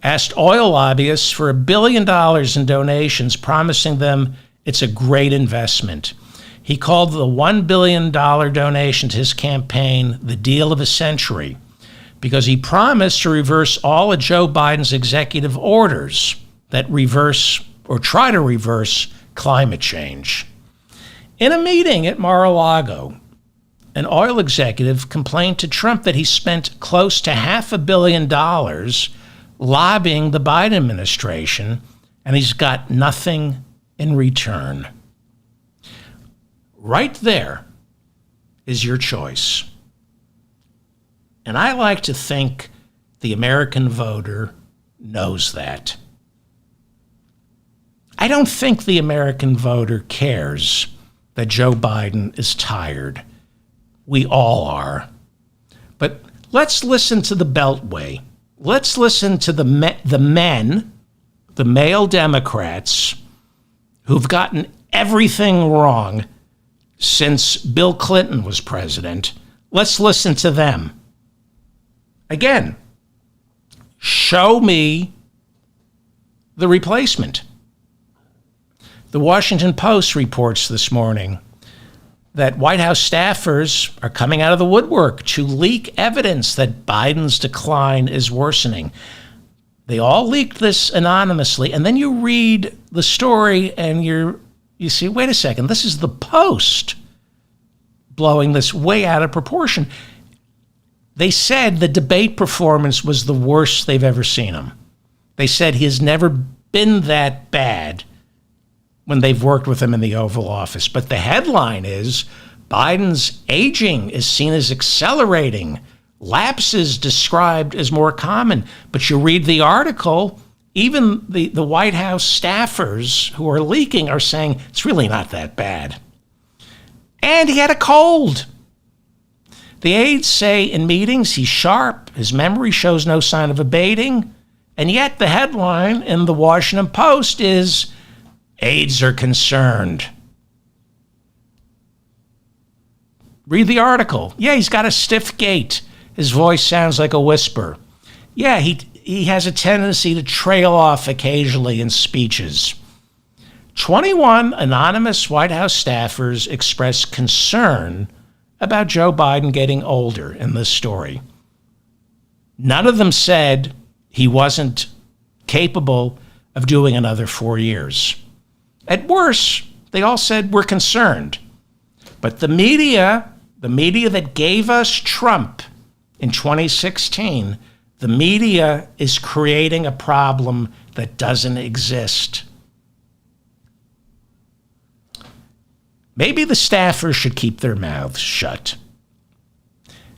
asked oil lobbyists for $1 billion in donations, promising them it's a great investment. He called the $1 billion donation to his campaign the deal of a century because he promised to reverse all of Joe Biden's executive orders that reverse or try to reverse climate change. In a meeting at Mar-a-Lago, an oil executive complained to Trump that he spent close to $500 million lobbying the Biden administration, and he's got nothing in return. Right there is your choice. And I like to think the American voter knows that. I don't think the American voter cares that Joe Biden is tired. We all are. But let's listen to the Beltway. Let's listen to the men, the male Democrats, who've gotten everything wrong since Bill Clinton was president. Let's listen to them. Again, show me the replacement. The Washington Post reports this morning that White House staffers are coming out of the woodwork to leak evidence that Biden's decline is worsening. They all leaked this anonymously, and then you read the story and you see, wait a second, this is the Post blowing this way out of proportion. They said the debate performance was the worst they've ever seen him. They said he has never been that bad when they've worked with him in the Oval Office. But the headline is, Biden's aging is seen as accelerating. Lapses described as more common. But you read the article, even the White House staffers who are leaking are saying it's really not that bad. And he had a cold. The aides say in meetings he's sharp, his memory shows no sign of abating, and yet the headline in the Washington Post is, aides are concerned. Read the article. Yeah, he's got a stiff gait. His voice sounds like a whisper. Yeah, he has a tendency to trail off occasionally in speeches. 21 anonymous White House staffers expressed concern about Joe Biden getting older in this story. None of them said he wasn't capable of doing another 4 years. At worst, they all said we're concerned. But the media that gave us Trump in 2016, the media is creating a problem that doesn't exist. Maybe the staffers should keep their mouths shut.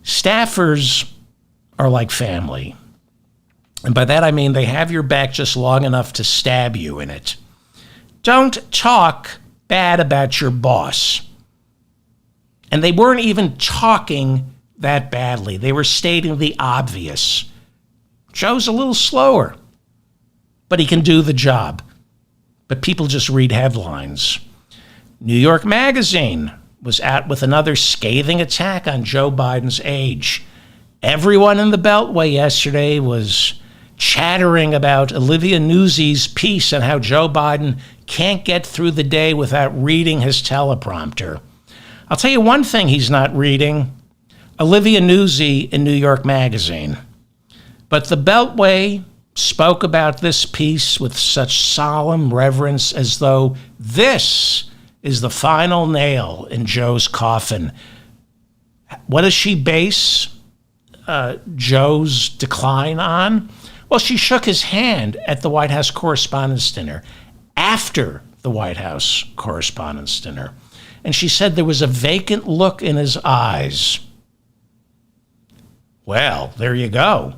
Staffers are like family. And by that I mean they have your back just long enough to stab you in it. Don't talk bad about your boss. And they weren't even talking that badly. They were stating the obvious. Joe's a little slower, but he can do the job. But people just read headlines. New York Magazine was out with another scathing attack on Joe Biden's age. Everyone in the Beltway yesterday was chattering about Olivia Newsy's piece on how Joe Biden can't get through the day without reading his teleprompter. I'll tell you one thing he's not reading, Olivia Newsy in New York Magazine. But the Beltway spoke about this piece with such solemn reverence as though this is the final nail in Joe's coffin. What does she base Joe's decline on? Well, she shook his hand at the White House Correspondents' Dinner, after the White House Correspondents' Dinner. And she said there was a vacant look in his eyes. Well, there you go.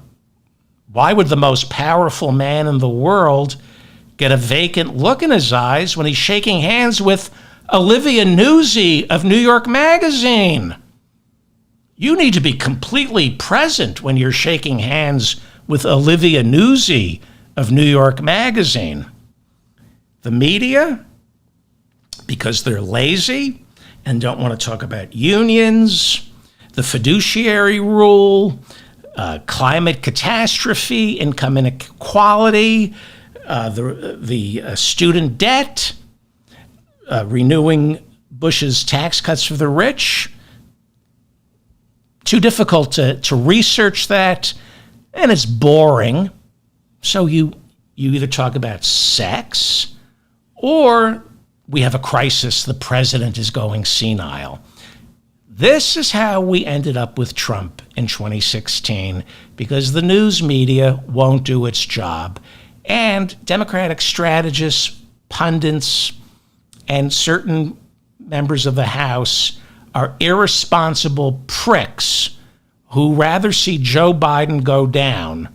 Why would the most powerful man in the world get a vacant look in his eyes when he's shaking hands with Olivia Newsy of New York Magazine? You need to be completely present when you're shaking hands with Olivia Newsy of New York Magazine. The media, because they're lazy and don't want to talk about unions, the fiduciary rule, climate catastrophe, income inequality, the student debt, renewing Bush's tax cuts for the rich. Too difficult to research that, and it's boring. So you either talk about sex or we have a crisis, the president is going senile. This is how we ended up with Trump in 2016, because the news media won't do its job. And Democratic strategists, pundits, and certain members of the House are irresponsible pricks who rather see Joe Biden go down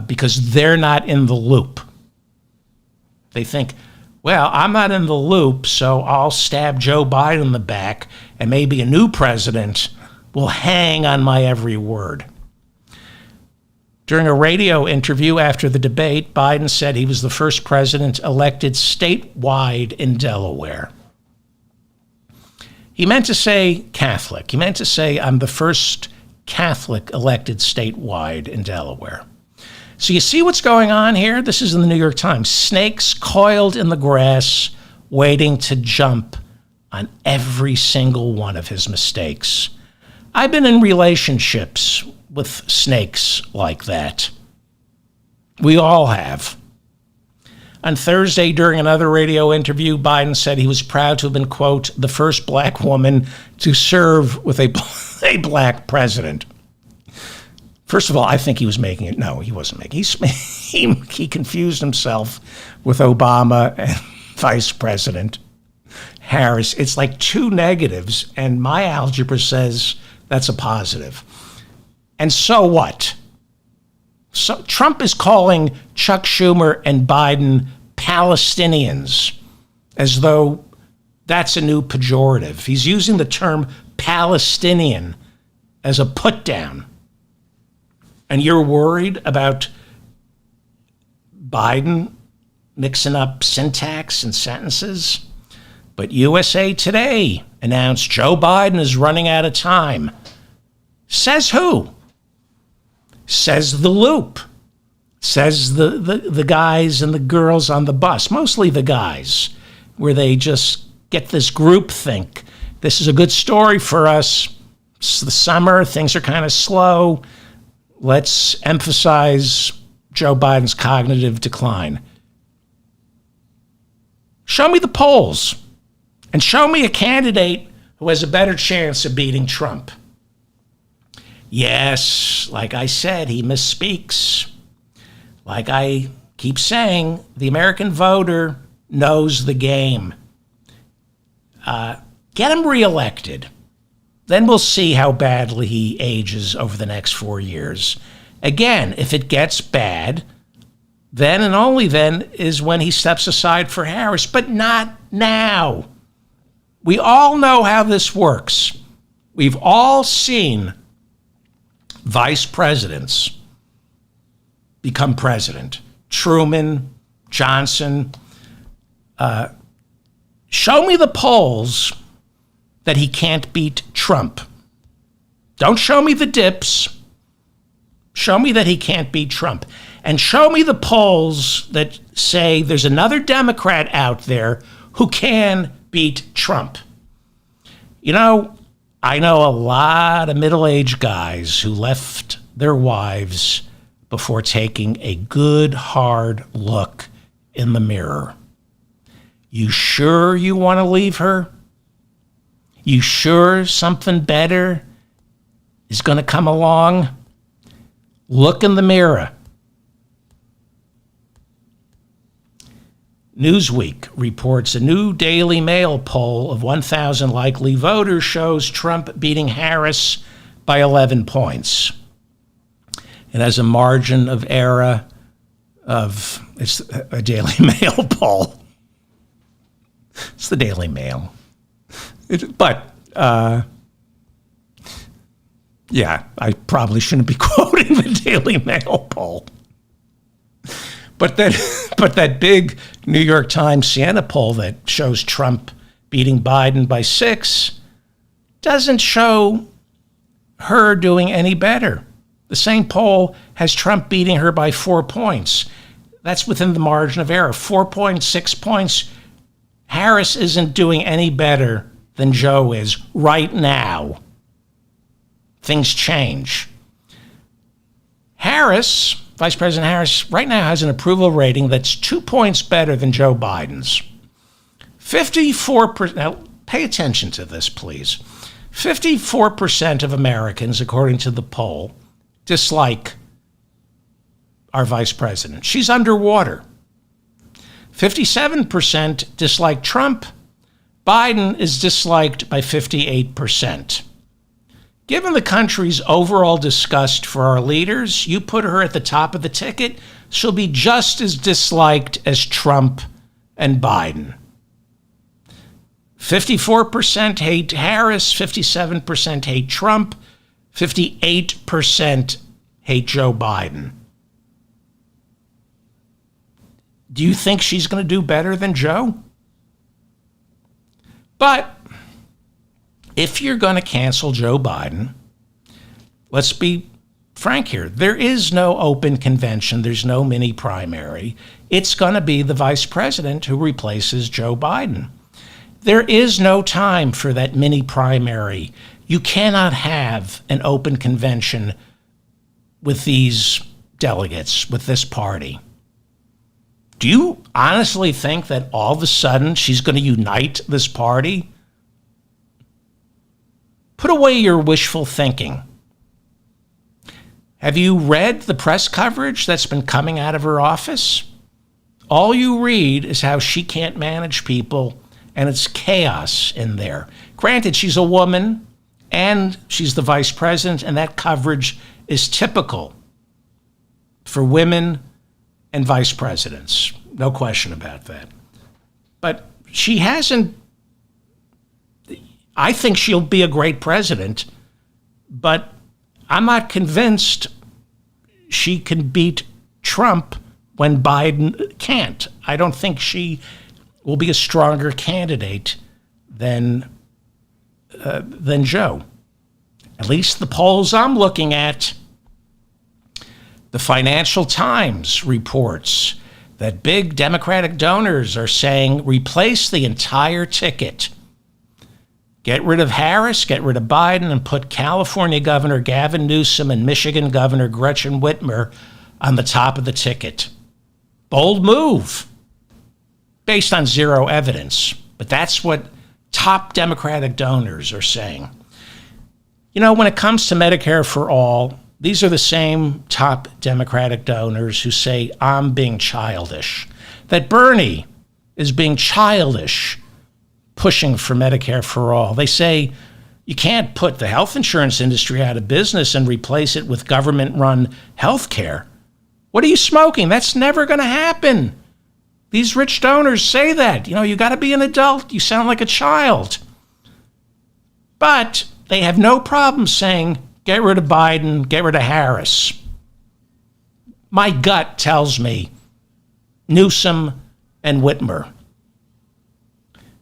because they're not in the loop. They think, well, I'm not in the loop, so I'll stab Joe Biden in the back, and maybe a new president will hang on my every word. During a radio interview after the debate, Biden said he was the first president elected statewide in Delaware. He meant to say Catholic. He meant to say, I'm the first Catholic elected statewide in Delaware. So you see what's going on here? This is in the New York Times. Snakes coiled in the grass, waiting to jump on every single one of his mistakes. I've been in relationships with snakes like that. We all have. On Thursday, during another radio interview, Biden said he was proud to have been, quote, the first black woman to serve with a black president. First of all, I think he was making it. No, he wasn't making it. He confused himself with Obama and Vice President Harris. It's like two negatives, and my algebra says that's a positive. And so what? So Trump is calling Chuck Schumer and Biden Palestinians, as though that's a new pejorative. He's using the term Palestinian as a put-down. And you're worried about Biden mixing up syntax and sentences? But USA Today announced Joe Biden is running out of time. Says who? Says the Loop. Says the guys and the girls on the bus, mostly the guys, where they just get this groupthink. This is a good story for us. It's the summer, things are kind of slow. Let's emphasize Joe Biden's cognitive decline. Show me the polls, and show me a candidate who has a better chance of beating Trump. Yes, like I said, he misspeaks. Like I keep saying, the American voter knows the game. Get him reelected. Then we'll see how badly he ages over the next 4 years. Again, if it gets bad, then and only then is when he steps aside for Harris, but not now. We all know how this works. We've all seen vice presidents become president. Truman, Johnson. Show me the polls that he can't beat Trump. Don't show me the dips. Show me that he can't beat Trump. And show me the polls that say there's another Democrat out there who can beat Trump. You know, I know a lot of middle-aged guys who left their wives before taking a good, hard look in the mirror. You sure you want to leave her? You sure something better is going to come along? Look in the mirror. Newsweek reports a new Daily Mail poll of 1,000 likely voters shows Trump beating Harris by 11 points. It has a margin of error of, it's a Daily Mail poll. It's the Daily Mail. Yeah, I probably shouldn't be quoting the Daily Mail poll. But that big New York Times Siena poll that shows Trump beating Biden by 6 doesn't show her doing any better. The same poll has Trump beating her by 4 points. That's within the margin of error. 4 points, 6 points. Harris isn't doing any better than Joe is right now. Things change. Harris, Vice President Harris, right now has an approval rating that's 2 points better than Joe Biden's. 54%, now pay attention to this, please. 54% of Americans, according to the poll, dislike our vice president. She's underwater. 57% dislike Trump. Biden is disliked by 58%. Given the country's overall disgust for our leaders, you put her at the top of the ticket, she'll be just as disliked as Trump and Biden. 54% hate Harris, 57% hate Trump, 58% hate Joe Biden. Do you think she's going to do better than Joe? But if you're going to cancel Joe Biden, let's be frank here. There is no open convention. There's no mini primary. It's going to be the vice president who replaces Joe Biden. There is no time for that mini primary. You cannot have an open convention with these delegates, with this party. Do you honestly think that all of a sudden she's going to unite this party? Put away your wishful thinking. Have you read the press coverage that's been coming out of her office? All you read is how she can't manage people, and it's chaos in there. Granted, she's a woman, and she's the vice president, and that coverage is typical for women and vice presidents. No question about that. But she hasn't. I think she'll be a great president, but I'm not convinced she can beat Trump when Biden can't. I don't think she will be a stronger candidate than Joe. At least the polls I'm looking at. The Financial Times reports that big Democratic donors are saying replace the entire ticket. Get rid of Harris, get rid of Biden, and put California Governor Gavin Newsom and Michigan Governor Gretchen Whitmer on the top of the ticket. Bold move, based on zero evidence. But that's what top Democratic donors are saying. You know, when it comes to Medicare for all, these are the same top Democratic donors who say, I'm being childish. That Bernie is being childish, pushing for Medicare for all. They say you can't put the health insurance industry out of business and replace it with government-run health care. What are you smoking? That's never going to happen. These rich donors say that. You know, you got to be an adult. You sound like a child. But they have no problem saying, get rid of Biden, get rid of Harris. My gut tells me Newsom and Whitmer.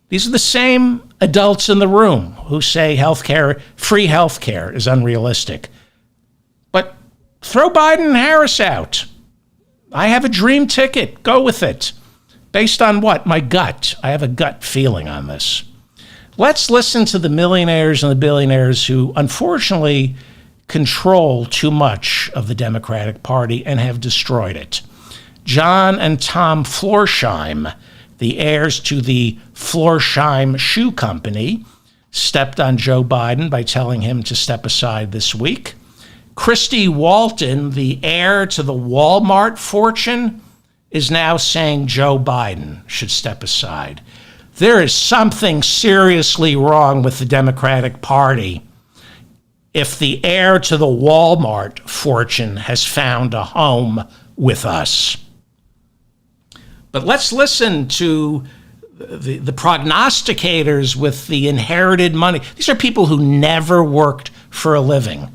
These are the same adults in the room who say free healthcare is unrealistic. But throw Biden and Harris out. I have a dream ticket. Go with it. Based on what? My gut. I have a gut feeling on this. Let's listen to the millionaires and the billionaires who, unfortunately, control too much of the Democratic Party and have destroyed it. John and Tom Florsheim, the heirs to the Florsheim Shoe Company, stepped on Joe Biden by telling him to step aside this week. Christy Walton, the heir to the Walmart fortune, is now saying Joe Biden should step aside. There is something seriously wrong with the Democratic Party if the heir to the Walmart fortune has found a home with us. But let's listen to the prognosticators with the inherited money. These are people who never worked for a living.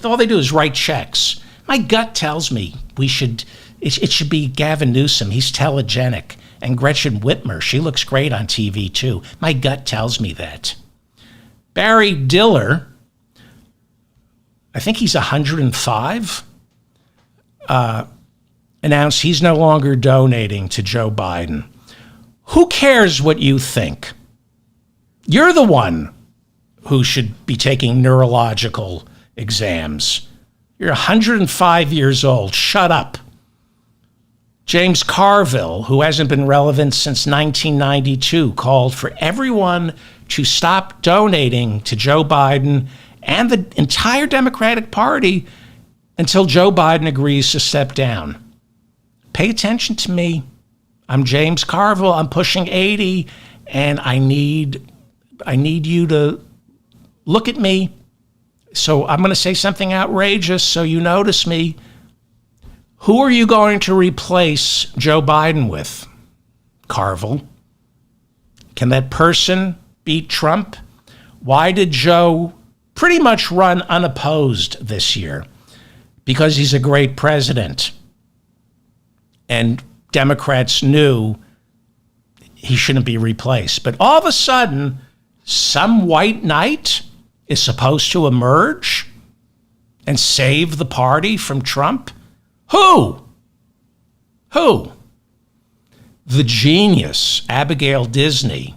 All they do is write checks. My gut tells me it should be Gavin Newsom. He's telegenic. And Gretchen Whitmer, she looks great on TV too. My gut tells me that. Barry Diller, I think he's 105, announced he's no longer donating to Joe Biden. Who cares what you think? You're the one who should be taking neurological exams. You're 105 years old. Shut up. James Carville, who hasn't been relevant since 1992, called for everyone to stop donating to Joe Biden and the entire Democratic Party until Joe Biden agrees to step down. Pay attention to me. I'm James Carville. I'm pushing 80, and I need you to look at me. So I'm going to say something outrageous so you notice me. Who are you going to replace Joe Biden with? Carville. Can that person beat Trump? Why did Joe pretty much run unopposed this year? Because he's a great president. And Democrats knew he shouldn't be replaced. But all of a sudden, some white knight is supposed to emerge and save the party from Trump? Who? The genius, Abigail Disney,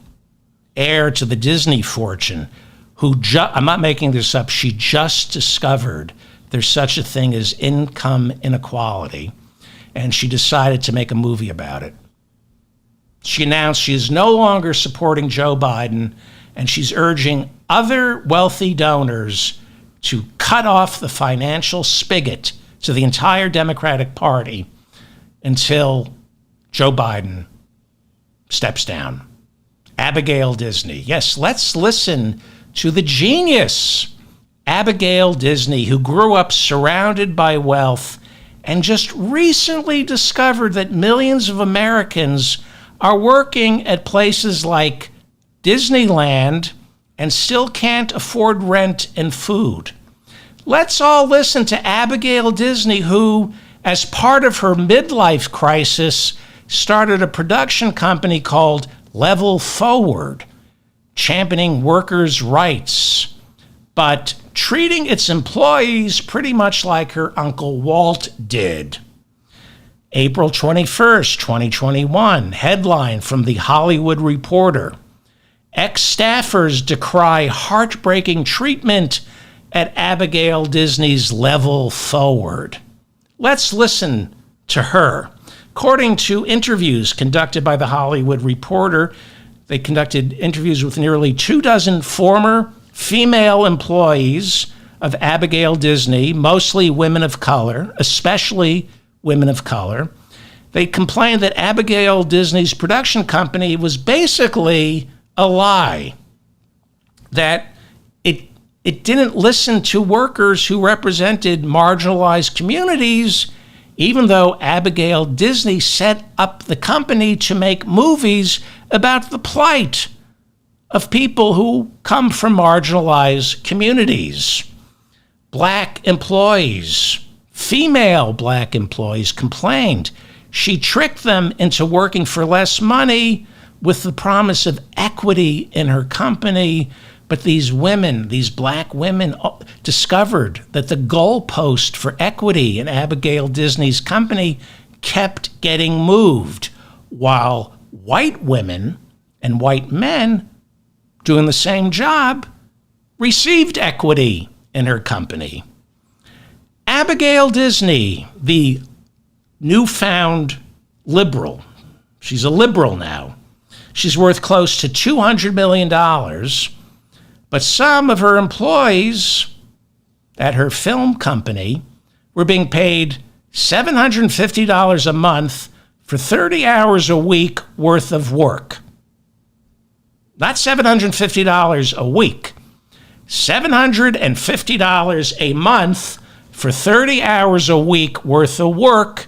heir to the Disney fortune, who, I'm not making this up, she just discovered there's such a thing as income inequality, and she decided to make a movie about it. She announced she is no longer supporting Joe Biden, and she's urging other wealthy donors to cut off the financial spigot to the entire Democratic Party until Joe Biden steps down. Abigail Disney. Yes, let's listen to the genius, Abigail Disney, who grew up surrounded by wealth and just recently discovered that millions of Americans are working at places like Disneyland and still can't afford rent and food. Let's all listen to Abigail Disney, who, as part of her midlife crisis, started a production company called Level Forward, championing workers' rights, but treating its employees pretty much like her Uncle Walt did. April 21st, 2021, headline from The Hollywood Reporter. Ex-staffers decry heartbreaking treatment at Abigail Disney's Level Forward. Let's listen to her. According to interviews conducted by The Hollywood Reporter, they conducted interviews with nearly 24 former female employees of Abigail Disney, mostly women of color, especially women of color. They complained that Abigail Disney's production company was basically a lie, that it didn't listen to workers who represented marginalized communities, even though Abigail Disney set up the company to make movies about the plight of people who come from marginalized communities. Black employees, female black employees complained she tricked them into working for less money with the promise of equity in her company. But these women, these black women, discovered that the goalpost for equity in Abigail Disney's company kept getting moved, while white women and white men doing the same job received equity in her company. Abigail Disney, the newfound liberal, she's a liberal now. She's worth close to $200 million. But some of her employees at her film company were being paid $750 a month for 30 hours a week worth of work. Not $750 a week, $750 a month for 30 hours a week worth of work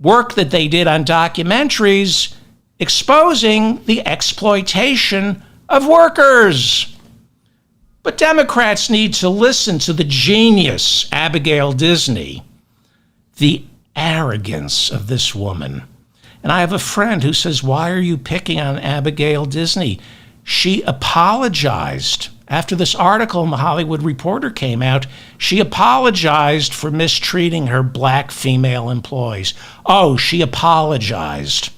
that they did on documentaries exposing the exploitation of workers. But Democrats need to listen to the genius, Abigail Disney, the arrogance of this woman. And I have a friend who says, why are you picking on Abigail Disney? She apologized. After this article in The Hollywood Reporter came out, she apologized for mistreating her black female employees. Oh, she apologized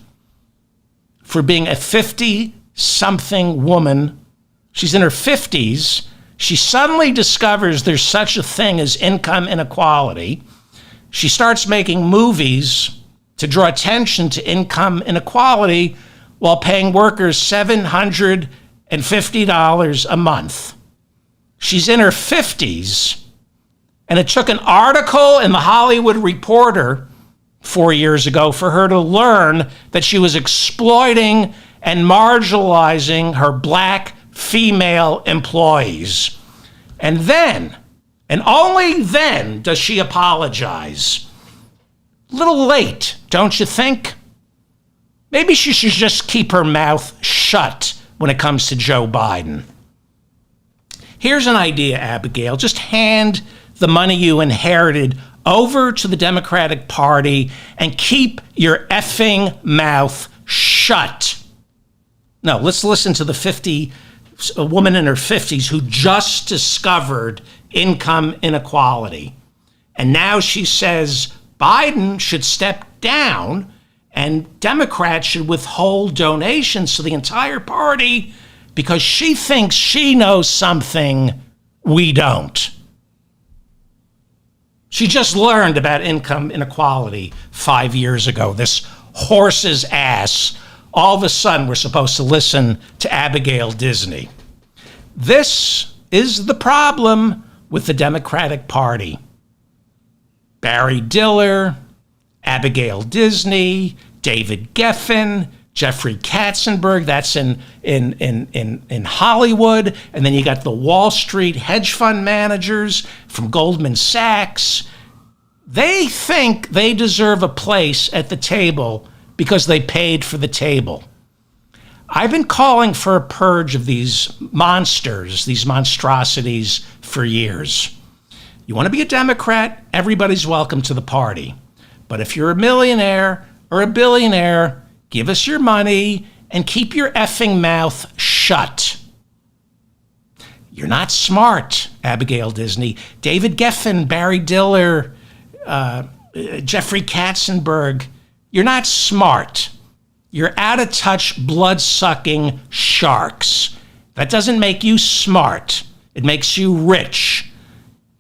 for being a 50-something woman. She's in her 50s. She suddenly discovers there's such a thing as income inequality. She starts making movies to draw attention to income inequality while paying workers $750 a month. She's in her 50s, and it took an article in The Hollywood Reporter 4 years ago for her to learn that she was exploiting and marginalizing her black female employees. And then, and only then, does she apologize. A little late, don't you think? Maybe she should just keep her mouth shut when it comes to Joe Biden. Here's an idea, Abigail. Just hand the money you inherited over to the Democratic Party and keep your effing mouth shut. No, let's listen to a woman in her 50s who just discovered income inequality. And now she says Biden should step down and Democrats should withhold donations to the entire party because she thinks she knows something we don't. She just learned about income inequality 5 years ago. This horse's ass. All of a sudden, we're supposed to listen to Abigail Disney. This is the problem with the Democratic Party. Barry Diller, Abigail Disney, David Geffen, Jeffrey Katzenberg, that's in Hollywood. And then you got the Wall Street hedge fund managers from Goldman Sachs. They think they deserve a place at the table because they paid for the table. I've been calling for a purge of these monsters, these monstrosities for years. You want to be a Democrat, everybody's welcome to the party. But if you're a millionaire or a billionaire, give us your money and keep your effing mouth shut. You're not smart, Abigail Disney. David Geffen, Barry Diller, Jeffrey Katzenberg, you're not smart. You're out-of-touch, blood-sucking sharks. That doesn't make you smart. It makes you rich.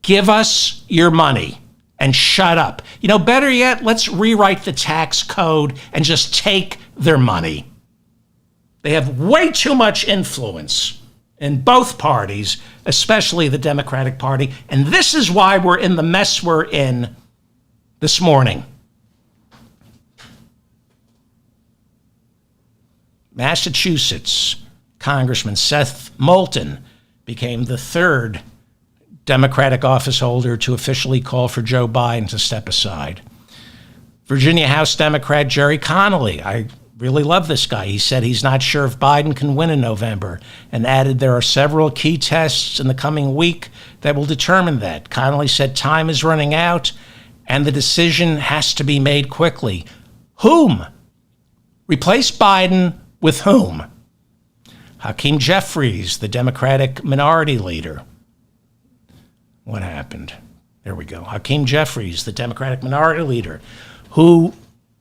Give us your money and shut up. You know, better yet, let's rewrite the tax code and just take their money. They have way too much influence in both parties, especially the Democratic Party. And this is why we're in the mess we're in this morning. Massachusetts Congressman Seth Moulton became the third Democratic office holder to officially call for Joe Biden to step aside. Virginia House Democrat Jerry Connolly, I really love this guy. He said he's not sure if Biden can win in November and added there are several key tests in the coming week that will determine that. Connolly said time is running out and the decision has to be made quickly. Whom? Replace Biden with whom? Hakeem Jeffries, the Democratic minority leader. What happened? There we go. Hakeem Jeffries, the Democratic minority leader, who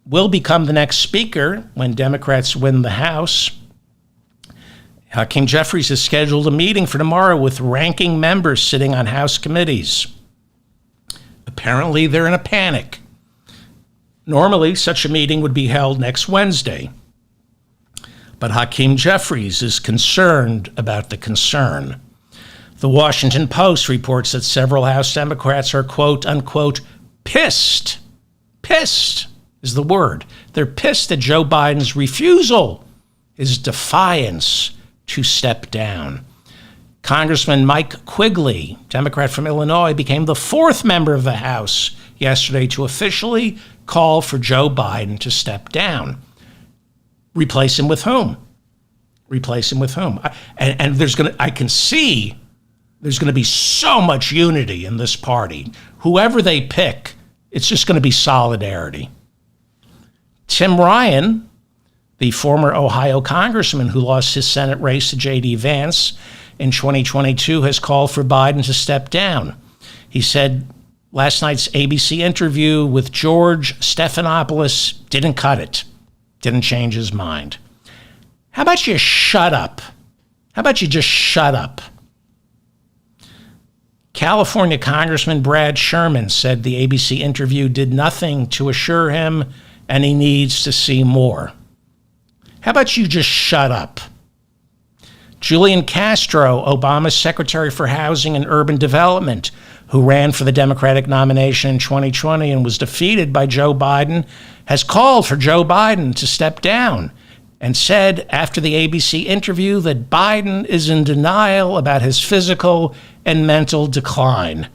will become the next speaker when Democrats win the House. Hakeem Jeffries has scheduled a meeting for tomorrow with ranking members sitting on House committees. Apparently, they're in a panic. Normally, such a meeting would be held next Wednesday. But Hakeem Jeffries is concerned about the concern. The Washington Post reports that several House Democrats are, quote unquote, pissed. Pissed is the word. They're pissed at Joe Biden's refusal, his defiance to step down. Congressman Mike Quigley, Democrat from Illinois, became the fourth member of the House yesterday to officially call for Joe Biden to step down. Replace him with whom? Replace him with whom? And I can see there's going to be so much unity in this party. Whoever they pick, it's just going to be solidarity. Tim Ryan, the former Ohio congressman who lost his Senate race to J.D. Vance in 2022, has called for Biden to step down. He said last night's ABC interview with George Stephanopoulos didn't cut it. Didn't change his mind. How about you shut up? How about you just shut up? California Congressman Brad Sherman said the ABC interview did nothing to assure him and he needs to see more. How about you just shut up? Julian Castro, Obama's Secretary for Housing and Urban Development, who ran for the Democratic nomination in 2020 and was defeated by Joe Biden, has called for Joe Biden to step down and said after the ABC interview that Biden is in denial about his physical and mental decline.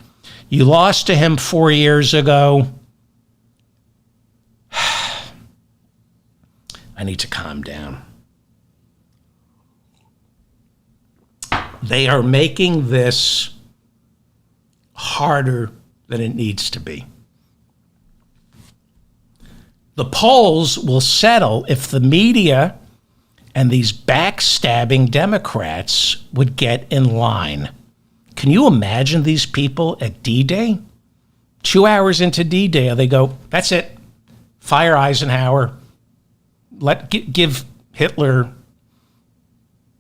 You lost to him 4 years ago. I need to calm down. They are making this harder than it needs to be. The polls will settle if the media and these backstabbing Democrats would get in line. Can you imagine these people at D-Day? 2 hours into D-Day, they go, that's it. Fire Eisenhower. Give Hitler,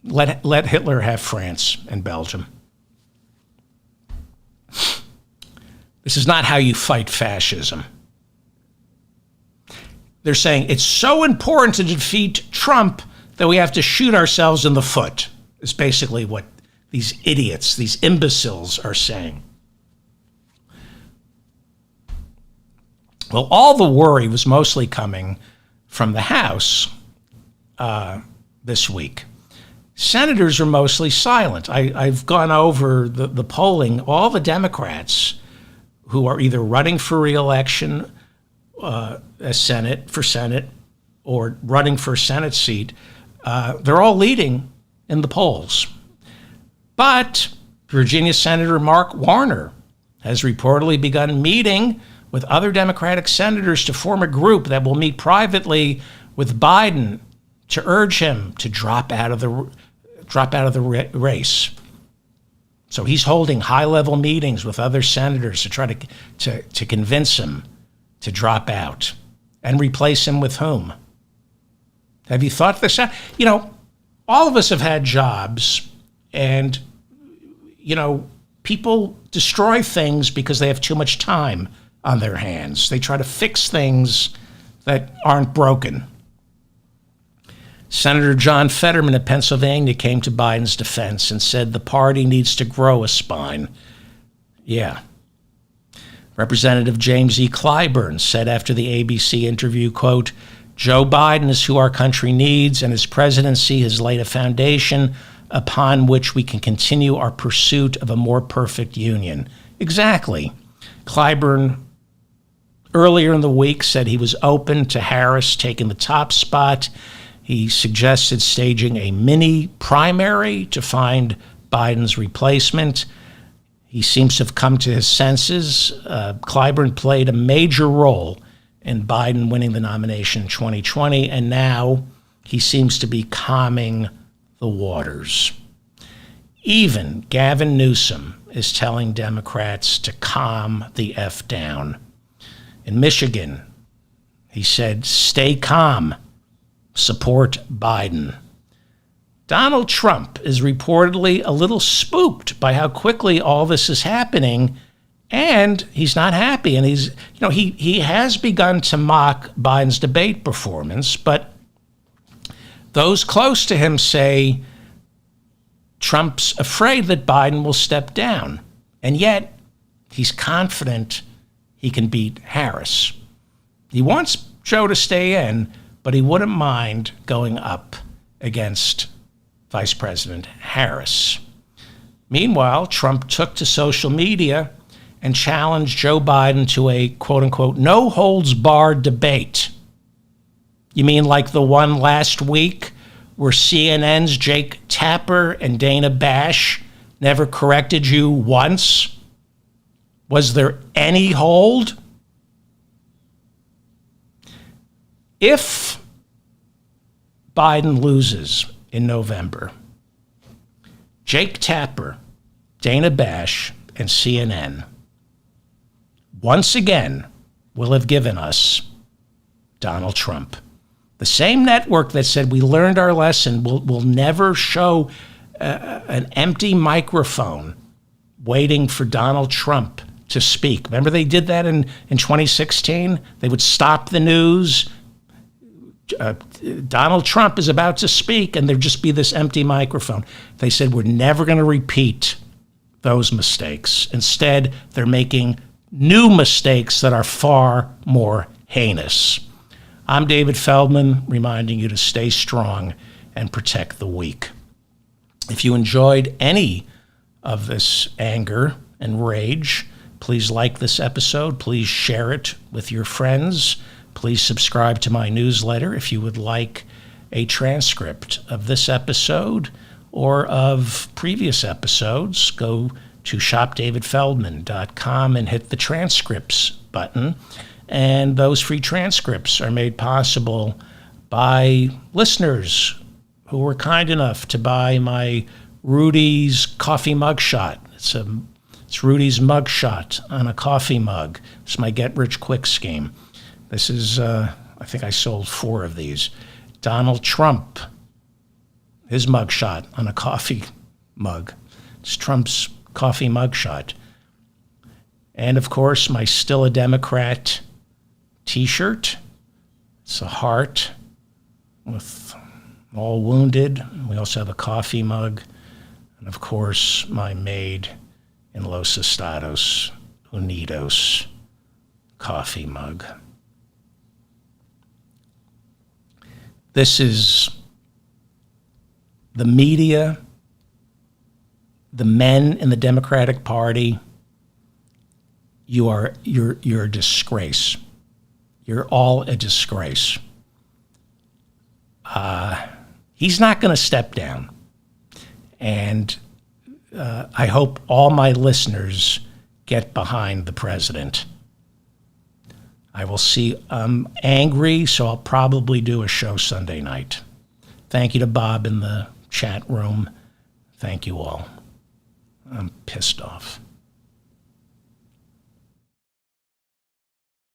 let Hitler have France and Belgium. This is not how you fight fascism. They're saying it's so important to defeat Trump that we have to shoot ourselves in the foot, is basically what these idiots, these imbeciles are saying. Well, all the worry was mostly coming from the House this week. Senators are mostly silent. I've gone over the polling. All the Democrats who are either running for re-election as Senate or running for a Senate seat, they're all leading in the polls. But Virginia Senator Mark Warner has reportedly begun meeting with other Democratic senators to form a group that will meet privately with Biden to urge him to drop out of the race. So he's holding high-level meetings with other senators to try to convince him to drop out and replace him with whom? Have you thought this out? You know, all of us have had jobs, and, you know, people destroy things because they have too much time on their hands. They try to fix things that aren't broken. Senator John Fetterman of Pennsylvania came to Biden's defense and said the party needs to grow a spine. Yeah. Representative James E. Clyburn said after the ABC interview, quote, Joe Biden is who our country needs, and his presidency has laid a foundation upon which we can continue our pursuit of a more perfect union. Exactly. Clyburn earlier in the week said he was open to Harris taking the top spot. He suggested staging a mini primary to find Biden's replacement. He seems to have come to his senses. Clyburn played a major role in Biden winning the nomination in 2020, and now he seems to be calming the waters. Even Gavin Newsom is telling Democrats to calm the F down. In Michigan, he said, stay calm, support Biden. Donald Trump is reportedly a little spooked by how quickly all this is happening, and he's not happy. And he has begun to mock Biden's debate performance, but those close to him say Trump's afraid that Biden will step down, and yet he's confident he can beat Harris. He wants Joe to stay in, but he wouldn't mind going up against Vice President Harris. Meanwhile, Trump took to social media and challenged Joe Biden to a, quote-unquote, no-holds-barred debate. You mean like the one last week where CNN's Jake Tapper and Dana Bash never corrected you once? Was there any hold? If Biden loses in November, Jake Tapper, Dana Bash, and CNN once again will have given us Donald Trump. The same network that said we learned our lesson will never show an empty microphone waiting for Donald Trump to speak. Remember they did that in 2016? They would stop the news. Donald Trump is about to speak, and there'd just be this empty microphone. They said, we're never going to repeat those mistakes. Instead, they're making new mistakes that are far more heinous. I'm David Feldman, reminding you to stay strong and protect the weak. If you enjoyed any of this anger and rage, please like this episode. Please share it with your friends. Please subscribe to my newsletter if you would like a transcript of this episode or of previous episodes. Go to shopdavidfeldman.com and hit the transcripts button. And those free transcripts are made possible by listeners who were kind enough to buy my Rudy's coffee mugshot. It's Rudy's mugshot on a coffee mug. It's my get-rich-quick scheme. This is, I think I sold 4 of these. Donald Trump, his mugshot on a coffee mug. It's Trump's coffee mugshot. And, of course, my Still a Democrat T-shirt. It's a heart with all wounded. We also have a coffee mug. And, of course, my Made in Los Estados Unidos coffee mug. This is the media, the men in the Democratic Party. You're a disgrace. You're all a disgrace. He's not going to step down. And I hope all my listeners get behind the president. I will see. I'm angry, so I'll probably do a show Sunday night. Thank you to Bob in the chat room. Thank you all. I'm pissed off.